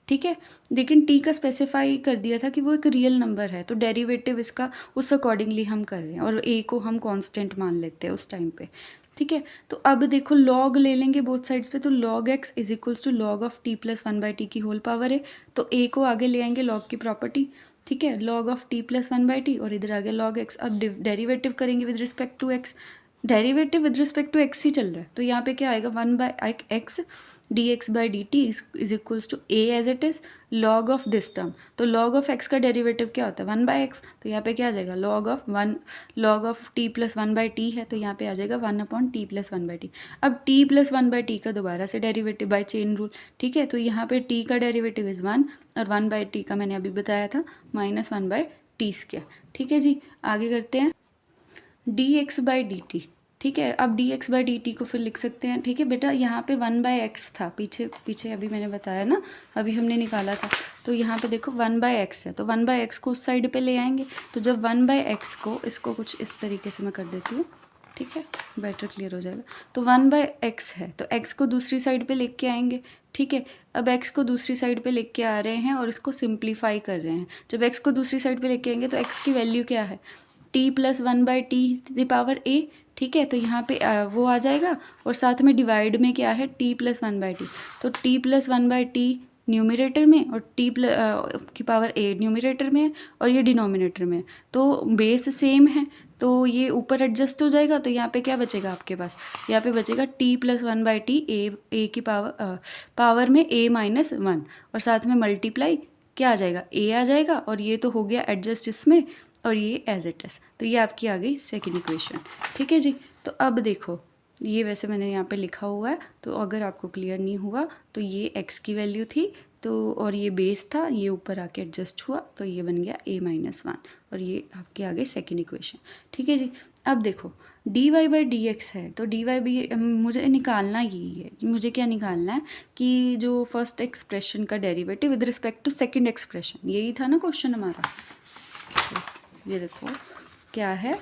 ठीक है, लेकिन t का स्पेसिफाई कर दिया था कि वो एक रियल नंबर है, तो डेरिवेटिव इसका उस अकॉर्डिंगली हम कर रहे हैं और a को हम कांस्टेंट मान लेते हैं उस टाइम पे, ठीक है। तो अब देखो लॉग ले लेंगे बोथ साइड्स पे, तो log x is equals to log of t+1/t की होल पावर है, तो a को आगे ले आएंगे लॉग की प्रॉपर्टी, ठीक है, log ऑफ t+1/t और इधर आगे log x। अब डेरिवेटिव करेंगे with respect to x, derivative with respect to x ही चल रहा है, तो यहाँ पे क्या आएगा 1/x dx/dt is equals to a as it is log of this term. तो log ऑफ x का डेरिवेटिव क्या होता है 1/x, तो यहाँ पे क्या आ जाएगा log ऑफ t+1/t है, तो यहाँ पे आ जाएगा 1/t+1/t। अब t+1/t का दोबारा से डेरिवेटिव बाय चेन रूल, ठीक है, तो यहाँ पे t का डेरिवेटिव इज़ 1 और 1/t का मैंने अभी बताया था -1/t², ठीक है जी। आगे करते हैं dx/dt, ठीक है। अब dx/dt को फिर लिख सकते हैं, ठीक है बेटा, यहाँ पे 1/x था, पीछे अभी मैंने बताया ना, अभी हमने निकाला था, तो यहाँ पे देखो 1/x है, तो 1/x को उस साइड पे ले आएंगे, तो जब 1/x को, इसको कुछ इस तरीके से मैं कर देती हूँ, ठीक है, बेटर क्लियर हो जाएगा। तो 1/x है, तो x को दूसरी साइड पे लेके आएंगे, ठीक है। अब x को दूसरी साइड पे लेके आ रहे हैं और इसको सिंप्लीफाई कर रहे हैं। जब x को दूसरी साइड पे लेके आएंगे तो x की वैल्यू क्या है, t+1/t⁴a, ठीक है, तो यहाँ पे वो आ जाएगा और साथ में डिवाइड में क्या है t+1/t, तो t+1/t न्यूमरेटर में और की पावर a न्यूमरेटर में है और ये डिनोमिनेटर में है, तो बेस सेम है, तो ये ऊपर एडजस्ट हो जाएगा, तो यहाँ पे क्या बचेगा आपके पास, यहाँ पे बचेगा t+1/t a की पावर में a-1 और साथ में मल्टीप्लाई क्या आ जाएगा a आ जाएगा, और ये तो हो गया एडजस्ट इसमें और ये एज इट इज़, तो ये आपकी आ गई सेकेंड इक्वेशन, ठीक है जी। तो अब देखो ये वैसे मैंने यहाँ पे लिखा हुआ है, तो अगर आपको क्लियर नहीं हुआ तो ये x की वैल्यू थी, तो और ये बेस था, ये ऊपर आके एडजस्ट हुआ, तो ये बन गया a-1 और ये आपके आ गई सेकेंड इक्वेशन, ठीक है जी। अब देखो dy/dx है, तो dy मुझे निकालना यही है, मुझे क्या निकालना है कि जो फर्स्ट एक्सप्रेशन का derivative with respect to second expression, यही था ना क्वेश्चन हमारा। ये देखो क्या है,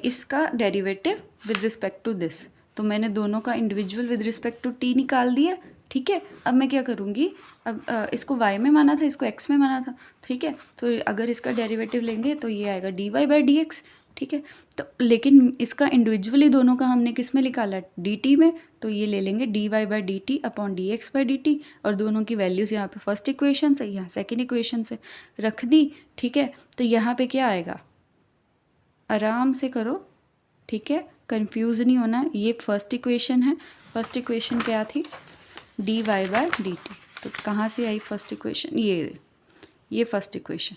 इसका derivative with respect to this, तो मैंने दोनों का individual with respect to t निकाल दिया, ठीक है। अब मैं क्या करूँगी, अब इसको y में माना था, इसको x में माना था, ठीक है, तो अगर इसका डेरिवेटिव लेंगे तो ये आएगा dy/dx, ठीक है। तो लेकिन इसका इंडिविजुअली दोनों का हमने किस में निकाला, dt में, तो ये ले लेंगे dy/dt अपॉन dx/dt और दोनों की वैल्यूज़ यहाँ पे फर्स्ट इक्वेशन से, यहाँ सेकेंड इक्वेशन से रख दी, ठीक है। तो यहाँ पे क्या आएगा, आराम से करो, ठीक है, कंफ्यूज नहीं होना, ये फर्स्ट इक्वेशन है, फर्स्ट इक्वेशन क्या थी dy/dt, तो कहाँ से आई फर्स्ट इक्वेशन, ये फर्स्ट इक्वेशन,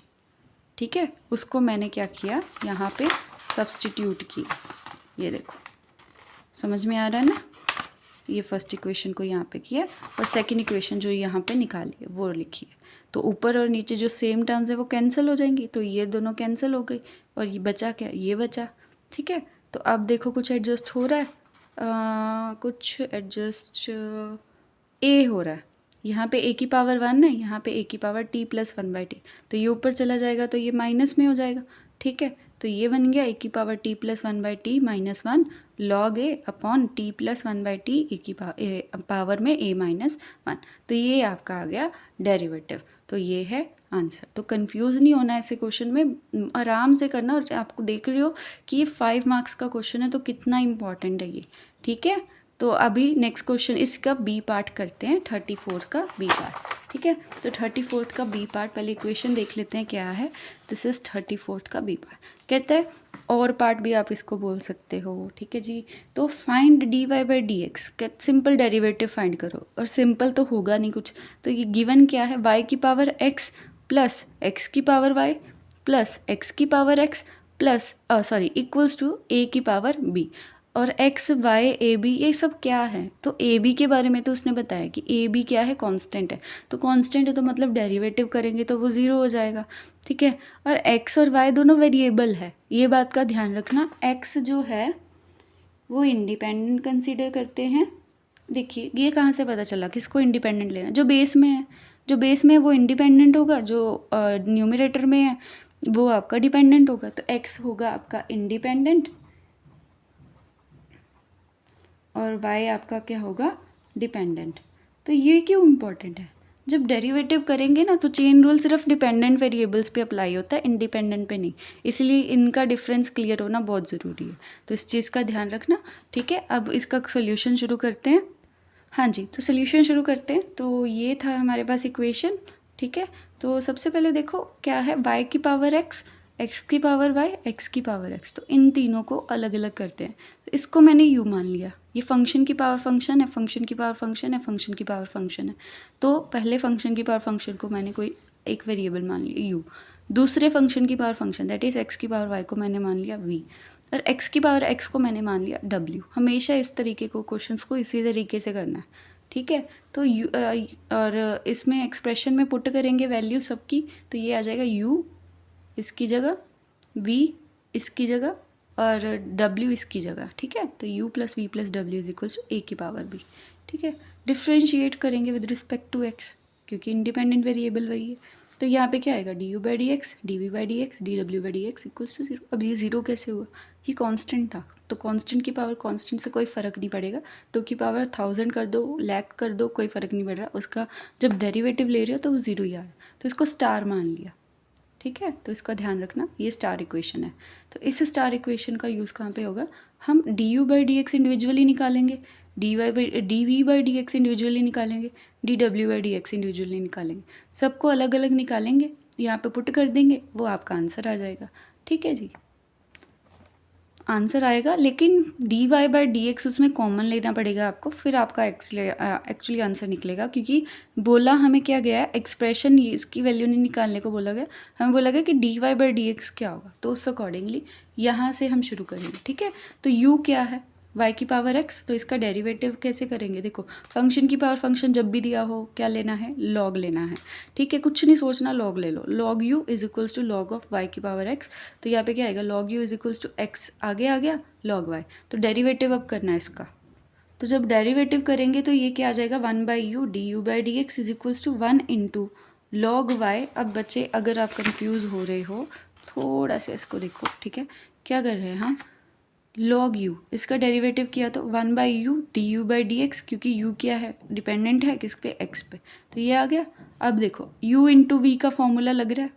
ठीक है, उसको मैंने क्या किया यहाँ पे सब्स्टिट्यूट किया, ये देखो समझ में आ रहा है ना, ये फर्स्ट इक्वेशन को यहाँ पे किया और सेकंड इक्वेशन जो यहाँ पे निकाली है वो लिखी है, तो ऊपर और नीचे जो सेम टर्म्स है वो कैंसिल हो जाएंगी, तो ये दोनों कैंसिल हो गई और ये बचा क्या, ये बचा, ठीक है। तो अब देखो कुछ एडजस्ट हो रहा है, कुछ एडजस्ट a हो रहा है, यहाँ पे a की पावर 1 है, यहाँ पे a की पावर t+1/t, तो ये ऊपर चला जाएगा तो ये माइनस में हो जाएगा, ठीक है। तो ये बन गया a की power t+1/t -1 log a upon t+1/t a की पावर में a-1, तो ये आपका आ गया डेरिवेटिव, तो ये है आंसर। तो कंफ्यूज नहीं होना ऐसे क्वेश्चन में, आराम से करना, और आपको देख रहे हो कि ये 5 मार्क्स का क्वेश्चन है, तो कितना इंपॉर्टेंट है ये, ठीक है। तो अभी नेक्स्ट क्वेश्चन इसका बी पार्ट करते हैं, 34 का बी पार्ट, ठीक है। तो 34 का बी पार्ट पहले इक्वेशन देख लेते हैं क्या है, दिस इज 34 का बी पार्ट, कहते हैं और पार्ट भी आप इसको बोल सकते हो, ठीक है जी। तो find dy/dx, simple derivative find करो, और सिंपल तो होगा नहीं कुछ, तो ये गिवन क्या है, y की पावर x प्लस x की पावर y प्लस x की power x plus equals to a की पावर b। और एक्स वाई ए बी ये सब क्या है, तो ए बी के बारे में तो उसने बताया कि ए बी क्या है, कांस्टेंट है। तो कांस्टेंट है तो मतलब डेरिवेटिव करेंगे तो वो ज़ीरो हो जाएगा, ठीक है। और एक्स और वाई दोनों वेरिएबल है, ये बात का ध्यान रखना। एक्स जो है वो इंडिपेंडेंट कंसीडर करते हैं। देखिए ये कहाँ से पता चला किसको इंडिपेंडेंट लेना, जो बेस में है, जो बेस में है वो इंडिपेंडेंट होगा, जो न्यूमरेटर में है वो आपका डिपेंडेंट होगा। तो एक्स होगा आपका इंडिपेंडेंट और y आपका क्या होगा, डिपेंडेंट। तो ये क्यों इम्पोर्टेंट है, जब डेरिवेटिव करेंगे ना तो चेन रूल सिर्फ डिपेंडेंट वेरिएबल्स पे अप्लाई होता है, इंडिपेंडेंट पे नहीं। इसलिए इनका डिफरेंस क्लियर होना बहुत ज़रूरी है, तो इस चीज़ का ध्यान रखना, ठीक है। अब इसका सोल्यूशन शुरू करते हैं। हाँ जी, तो सोल्यूशन शुरू करते हैं। तो ये था हमारे पास इक्वेशन, ठीक है। तो सबसे पहले देखो क्या है, y की पावर x, x की पावर y, x की पावर x, तो इन तीनों को अलग अलग करते हैं। तो इसको मैंने u मान लिया, ये फंक्शन की पावर फंक्शन है, फंक्शन की पावर फंक्शन है, फंक्शन की पावर फंक्शन है। तो पहले फंक्शन की पावर फंक्शन को मैंने कोई एक वेरिएबल मान लिया u, दूसरे फंक्शन की power function that is x की पावर y को मैंने मान लिया v, और x की पावर x को मैंने मान लिया w। हमेशा इस तरीके को क्वेश्चंस को इसी तरीके से करना है, ठीक है। तो और इसमें एक्सप्रेशन में पुट करेंगे वैल्यू सबकी, तो ये आ जाएगा u इसकी जगह, v इसकी जगह और w इसकी जगह, ठीक है। तो u प्लस वी प्लस डब्ल्यू इज इक्वल्स टू a की पावर b, ठीक है। डिफ्रेंशिएट करेंगे विद रिस्पेक्ट टू x, क्योंकि इंडिपेंडेंट वेरिएबल वही है। तो यहाँ पे क्या आएगा, d you by D x, D we by D x, d W by D x equals to zero. अब ये जीरो कैसे हुआ, ये कांस्टेंट था, तो कांस्टेंट की पावर कांस्टेंट से कोई फ़र्क नहीं पड़ेगा। टू की पावर 1000 कर दो, लाख कर दो, कोई फ़र्क नहीं पड़ रहा, उसका जब डेरिवेटिव ले रहे हो तो वो ज़ीरो ही आ रहा है, तो इसको स्टार मान लिया, ठीक है। तो इसका ध्यान रखना, ये स्टार इक्वेशन है। तो इस स्टार इक्वेशन का यूज़ कहाँ पे होगा, हम D you by D X individually निकालेंगे, D we by D X individually निकालेंगे, D W by D X individually निकालेंगे, सबको अलग अलग निकालेंगे, यहाँ पे पुट कर देंगे, वो आपका आंसर आ जाएगा, ठीक है जी। आंसर आएगा, लेकिन d Y by D x उसमें कॉमन लेना पड़ेगा आपको, फिर आपका एक्चुअली आंसर निकलेगा। क्योंकि बोला हमें क्या गया है, एक्सप्रेशन इसकी वैल्यू नहीं निकालने को बोला गया, हमें बोला गया कि d Y by D x क्या होगा, तो उस अकॉर्डिंगली यहाँ से हम शुरू करेंगे, ठीक है। तो यू क्या है, y की पावर x, तो इसका डेरिवेटिव कैसे करेंगे, देखो फंक्शन की पावर फंक्शन जब भी दिया हो क्या लेना है, लॉग लेना है, ठीक है। कुछ नहीं सोचना, लॉग ले लो, log u is equals to log of y की पावर x। तो यहाँ पे क्या आएगा, log u is equals to x आगे आ गया लॉग y, तो डेरिवेटिव अब करना है इसका। तो जब डेरिवेटिव करेंगे तो ये क्या आ जाएगा, 1 by u d you by D x is equals to 1 into log y. अब बच्चे अगर आप कंफ्यूज हो रहे हो थोड़ा सा इसको देखो, ठीक है। क्या कर रहे हैं हम, लॉग u, इसका डेरिवेटिव किया तो 1 by u d you by D x, क्योंकि u क्या है, डिपेंडेंट है किस पे, x पे, तो ये आ गया। अब देखो u इंटू वी का फॉर्मूला लग रहा है,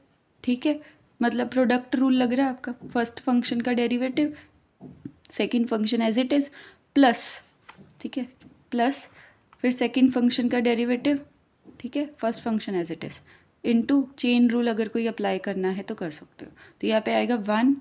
ठीक है, मतलब प्रोडक्ट रूल लग रहा है आपका, फर्स्ट फंक्शन का derivative second function as it is plus, ठीक है, प्लस फिर सेकंड फंक्शन का डेरिवेटिव, ठीक है, first function as it is into chain rule अगर कोई अप्लाई करना है तो कर सकते हो। तो यहाँ पे आएगा 1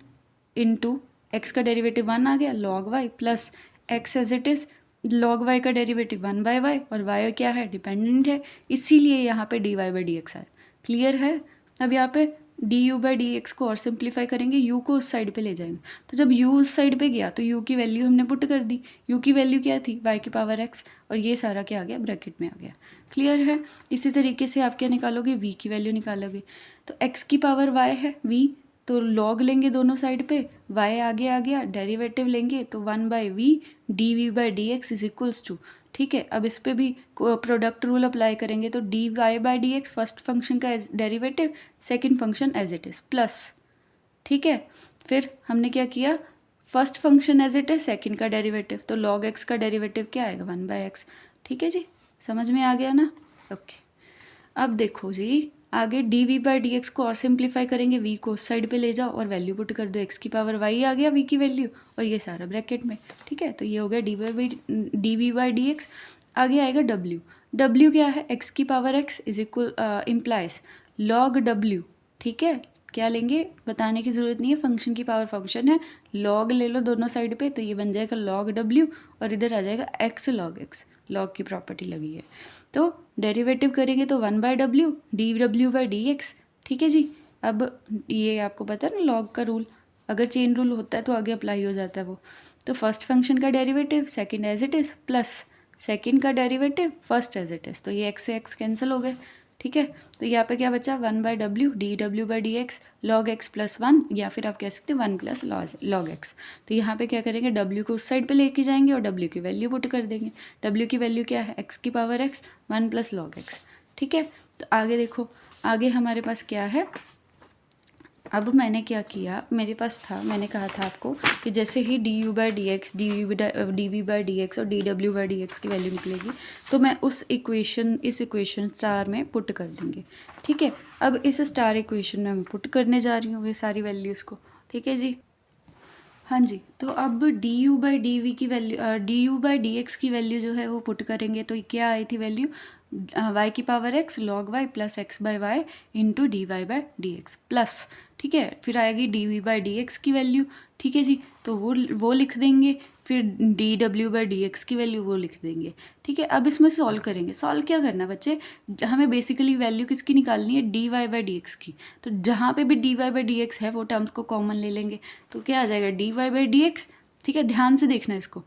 इंटू एक्स का डेरिवेटिव 1 आ गया log y plus x as it is log y का डेरिवेटिव 1 बाई वाई, और वाई क्या है, डिपेंडेंट है, इसीलिए यहाँ पे d Y by D x आया। क्लियर है। अब यहाँ पे d you by D x को और सिंप्लीफाई करेंगे, यू को उस साइड पे ले जाएंगे, तो जब यू उस साइड पे गया तो यू की वैल्यू हमने पुट कर दी, यू की वैल्यू क्या थी, वाई की पावर एक्स, और ये सारा क्या आ गया, ब्रैकेट में आ गया। क्लियर है। इसी तरीके से आप क्या निकालोगे, वी की वैल्यू निकालोगे, तो एक्स की पावर वाई है वी, तो लॉग लेंगे दोनों साइड पे, y आगे आ गया, डेरिवेटिव लेंगे तो 1 by v d we by D x is equals to, ठीक है। अब इस पे भी प्रोडक्ट रूल अप्लाई करेंगे, तो D Y by D X first function का derivative, second function as it is plus, ठीक है। फिर हमने क्या किया, first function as it is second का डेरिवेटिव, तो लॉग एक्स का डेरिवेटिव क्या आएगा, 1 बाई एक्स, ठीक है जी, समझ में आ गया ना। ओके, अब देखो जी आगे d we by D x को और सिंप्लीफाई करेंगे, वी को उस साइड पे ले जाओ और वैल्यू पुट कर दो, एक्स की पावर वाई आ गया वी की वैल्यू, और ये सारा ब्रैकेट में, ठीक है। तो ये हो गया d we by D x. आगे आएगा डब्ल्यू, डब्ल्यू क्या है, एक्स की power x is equal implies log डब्ल्यू, ठीक है। क्या लेंगे बताने की ज़रूरत नहीं है, फंक्शन की पावर फंक्शन है, लॉग ले लो दोनों साइड पे, तो ये बन जाएगा लॉग डब्ल्यू, और इधर आ जाएगा एक्स लॉग एक्स, लॉग की प्रॉपर्टी लगी है, तो डेरिवेटिव करेंगे तो 1 by W D W by D x, ठीक है जी। अब ये आपको पता है ना लॉग का रूल, अगर चेन रूल होता है तो आगे अप्लाई हो जाता है वो, तो फर्स्ट फंक्शन का derivative second as it is plus second का derivative first as it is, तो ये x से x कैंसिल हो गए, ठीक है। तो यहाँ पे क्या बचा 1/w dw/dx log x plus 1, या फिर आप कह सकते हैं 1 प्लस log x। तो यहाँ पे क्या करेंगे, w को उस साइड पे लेके जाएंगे और w की वैल्यू पुट कर देंगे। w की वैल्यू क्या है, x की power x 1 plus log x, ठीक है। तो आगे देखो, आगे हमारे पास क्या है। अब मैंने क्या किया, मेरे पास था, मैंने कहा था आपको कि जैसे ही du/dx dv/dx और dw/dx की वैल्यू निकलेगी तो मैं इस इक्वेशन स्टार में पुट कर देंगे, ठीक है। अब इस स्टार इक्वेशन में मैं पुट करने जा रही हूँ ये सारी वैल्यूज़ को, ठीक है जी। हाँ जी, तो अब du/dv की वैल्यू du/dx की वैल्यू जो है वो पुट करेंगे तो क्या आई थी वैल्यू, y की power x log y plus x/y into dy/dx plus, ठीक है। फिर आएगी dv/dx की वैल्यू, ठीक है जी, तो वो लिख देंगे। फिर dw/dx की वैल्यू वो लिख देंगे, ठीक है। अब इसमें सॉल्व करेंगे। सॉल्व क्या करना बच्चे, हमें बेसिकली वैल्यू किसकी निकालनी है, dy/dx की। तो जहाँ पे भी dy/dx है वो टर्म्स को कॉमन ले लेंगे, तो क्या आ जाएगा dy/dx, ठीक है। ध्यान से देखना इसको,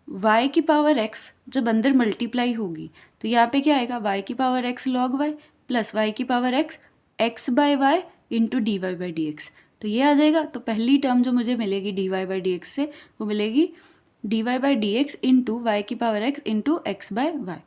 y की पावर x जब अंदर मल्टीप्लाई होगी तो यहाँ पे क्या आएगा, y की power x log y plus y की power x x/y into dy/dx, तो ये आ जाएगा। तो पहली टर्म जो मुझे मिलेगी dy/dx से वो मिलेगी dy/dx इंटू y की power x into x/y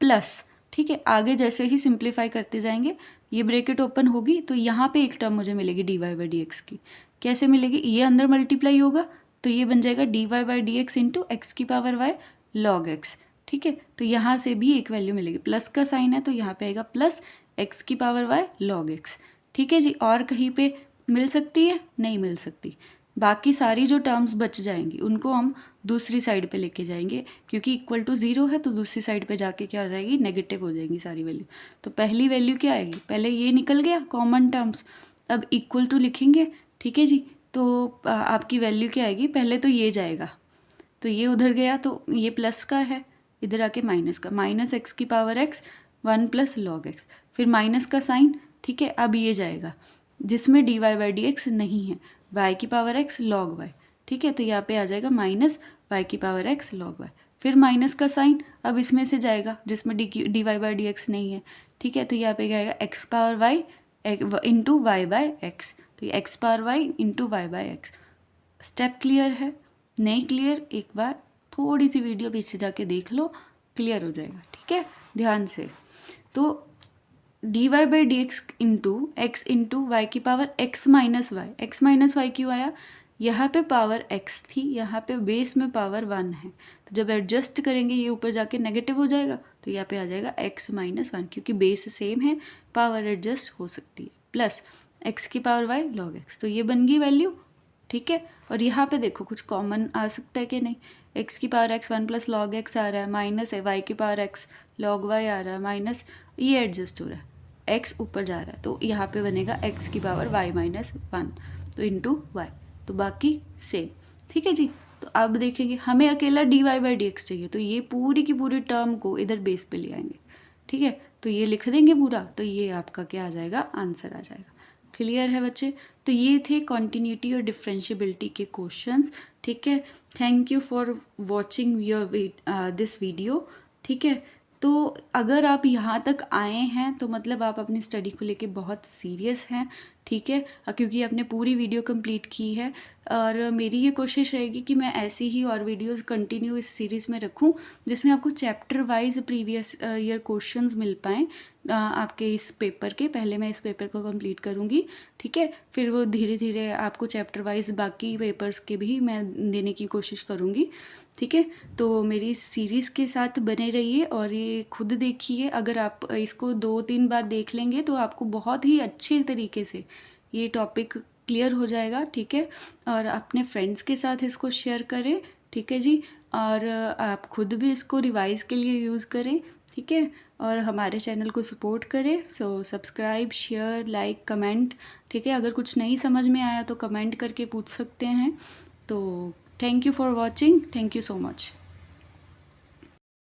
plus, ठीक है। आगे जैसे ही सिंप्लीफाई करते जाएंगे ये ब्रैकेट ओपन होगी तो यहाँ पे एक टर्म मुझे मिलेगी dy/dx की। कैसे मिलेगी, ये अंदर मल्टीप्लाई होगा तो ये बन जाएगा dy/dx इंटू एक्स की पावर y log x, ठीक है। तो यहाँ से भी एक वैल्यू मिलेगी, प्लस का साइन है तो यहाँ पे आएगा प्लस x की पावर y log x, ठीक है जी। और कहीं पे मिल सकती है, नहीं मिल सकती। बाकी सारी जो टर्म्स बच जाएंगी उनको हम दूसरी साइड पे लेके जाएंगे, क्योंकि इक्वल टू 0 है तो दूसरी साइड पे जाके क्या हो जाएगी, नेगेटिव हो जाएंगी सारी वैल्यू। तो पहली वैल्यू क्या आएगी, पहले ये निकल गया कॉमन टर्म्स, अब इक्वल टू लिखेंगे, ठीक है जी। तो आपकी वैल्यू क्या आएगी, पहले तो ये जाएगा तो ये उधर गया तो ये प्लस का है, इधर आके माइनस का, माइनस एक्स की power x 1 plus log x, फिर माइनस का साइन, ठीक है। अब ये जाएगा जिसमें dy/dx नहीं है, y की पावर x log y, ठीक है। तो यहाँ पे आ जाएगा माइनस y की पावर x log y, फिर माइनस का साइन अब इसमें से जाएगा जिसमें dy/dx नहीं है, ठीक है। तो यहाँ पे क्या आएगा x power y into y/x, तो ये x power y into y/x। Step clear है, नहीं क्लियर एक बार थोड़ी सी वीडियो पीछे जाके देख लो, क्लियर हो जाएगा, ठीक है। ध्यान से, तो dy/dx into x into y की पावर x माइनस वाई क्यों आया, यहाँ पे पावर x थी, यहाँ पे बेस में पावर 1 है, तो जब एडजस्ट करेंगे ये ऊपर जाके नेगेटिव हो जाएगा तो यहाँ पे आ जाएगा x माइनस 1, क्योंकि बेस सेम है पावर एडजस्ट हो सकती है, प्लस x की पावर y log x, तो ये बन गई वैल्यू, ठीक है। और यहाँ पे देखो कुछ कॉमन आ सकता है कि नहीं, x की power x 1 plus log x आ रहा है, माइनस है y की पावर x log y आ रहा है, माइनस ये एडजस्ट हो रहा है, x ऊपर जा रहा है तो यहाँ पे बनेगा x की पावर y माइनस 1 तो इंटू y, तो बाकी सेम, ठीक है जी। तो अब देखेंगे हमें अकेला dy/dx चाहिए, तो ये पूरी की पूरी टर्म को इधर बेस पे ले आएंगे, ठीक है। तो ये लिख देंगे पूरा, तो ये आपका क्या आ जाएगा, आंसर आ जाएगा। क्लियर है बच्चे, तो ये थे कॉन्टिन्यूटी और डिफरेंशिएबिलिटी के क्वेश्चंस, ठीक है। Thank you for watching your this video, ठीक है। तो अगर आप यहाँ तक आए हैं तो मतलब आप अपनी स्टडी को लेके बहुत सीरियस हैं, ठीक है, क्योंकि आपने पूरी वीडियो कंप्लीट की है। और मेरी ये कोशिश रहेगी कि मैं ऐसी ही और वीडियोस कंटिन्यू इस सीरीज़ में रखूं जिसमें आपको chapter wise previous year questions मिल पाएँ आपके इस पेपर के। पहले मैं इस पेपर को कंप्लीट करूंगी, ठीक है, फिर वो धीरे धीरे आपको चैप्टर वाइज बाकी पेपर्स के भी मैं देने की कोशिश करूंगी, ठीक है। तो मेरी इस सीरीज़ के साथ बने रहिए और ये खुद देखिए, अगर आप इसको 2-3 बार देख लेंगे तो आपको बहुत ही अच्छे तरीके से ये टॉपिक क्लियर हो जाएगा, ठीक है। और अपने फ्रेंड्स के साथ इसको शेयर करें, ठीक है जी, और आप खुद भी इसको रिवाइज़ के लिए यूज़ करें, ठीक है। और हमारे चैनल को सपोर्ट करें, so subscribe, share, like, comment, ठीक है। अगर कुछ नहीं समझ में आया तो कमेंट करके पूछ सकते हैं। तो thank you for watching, thank you so much.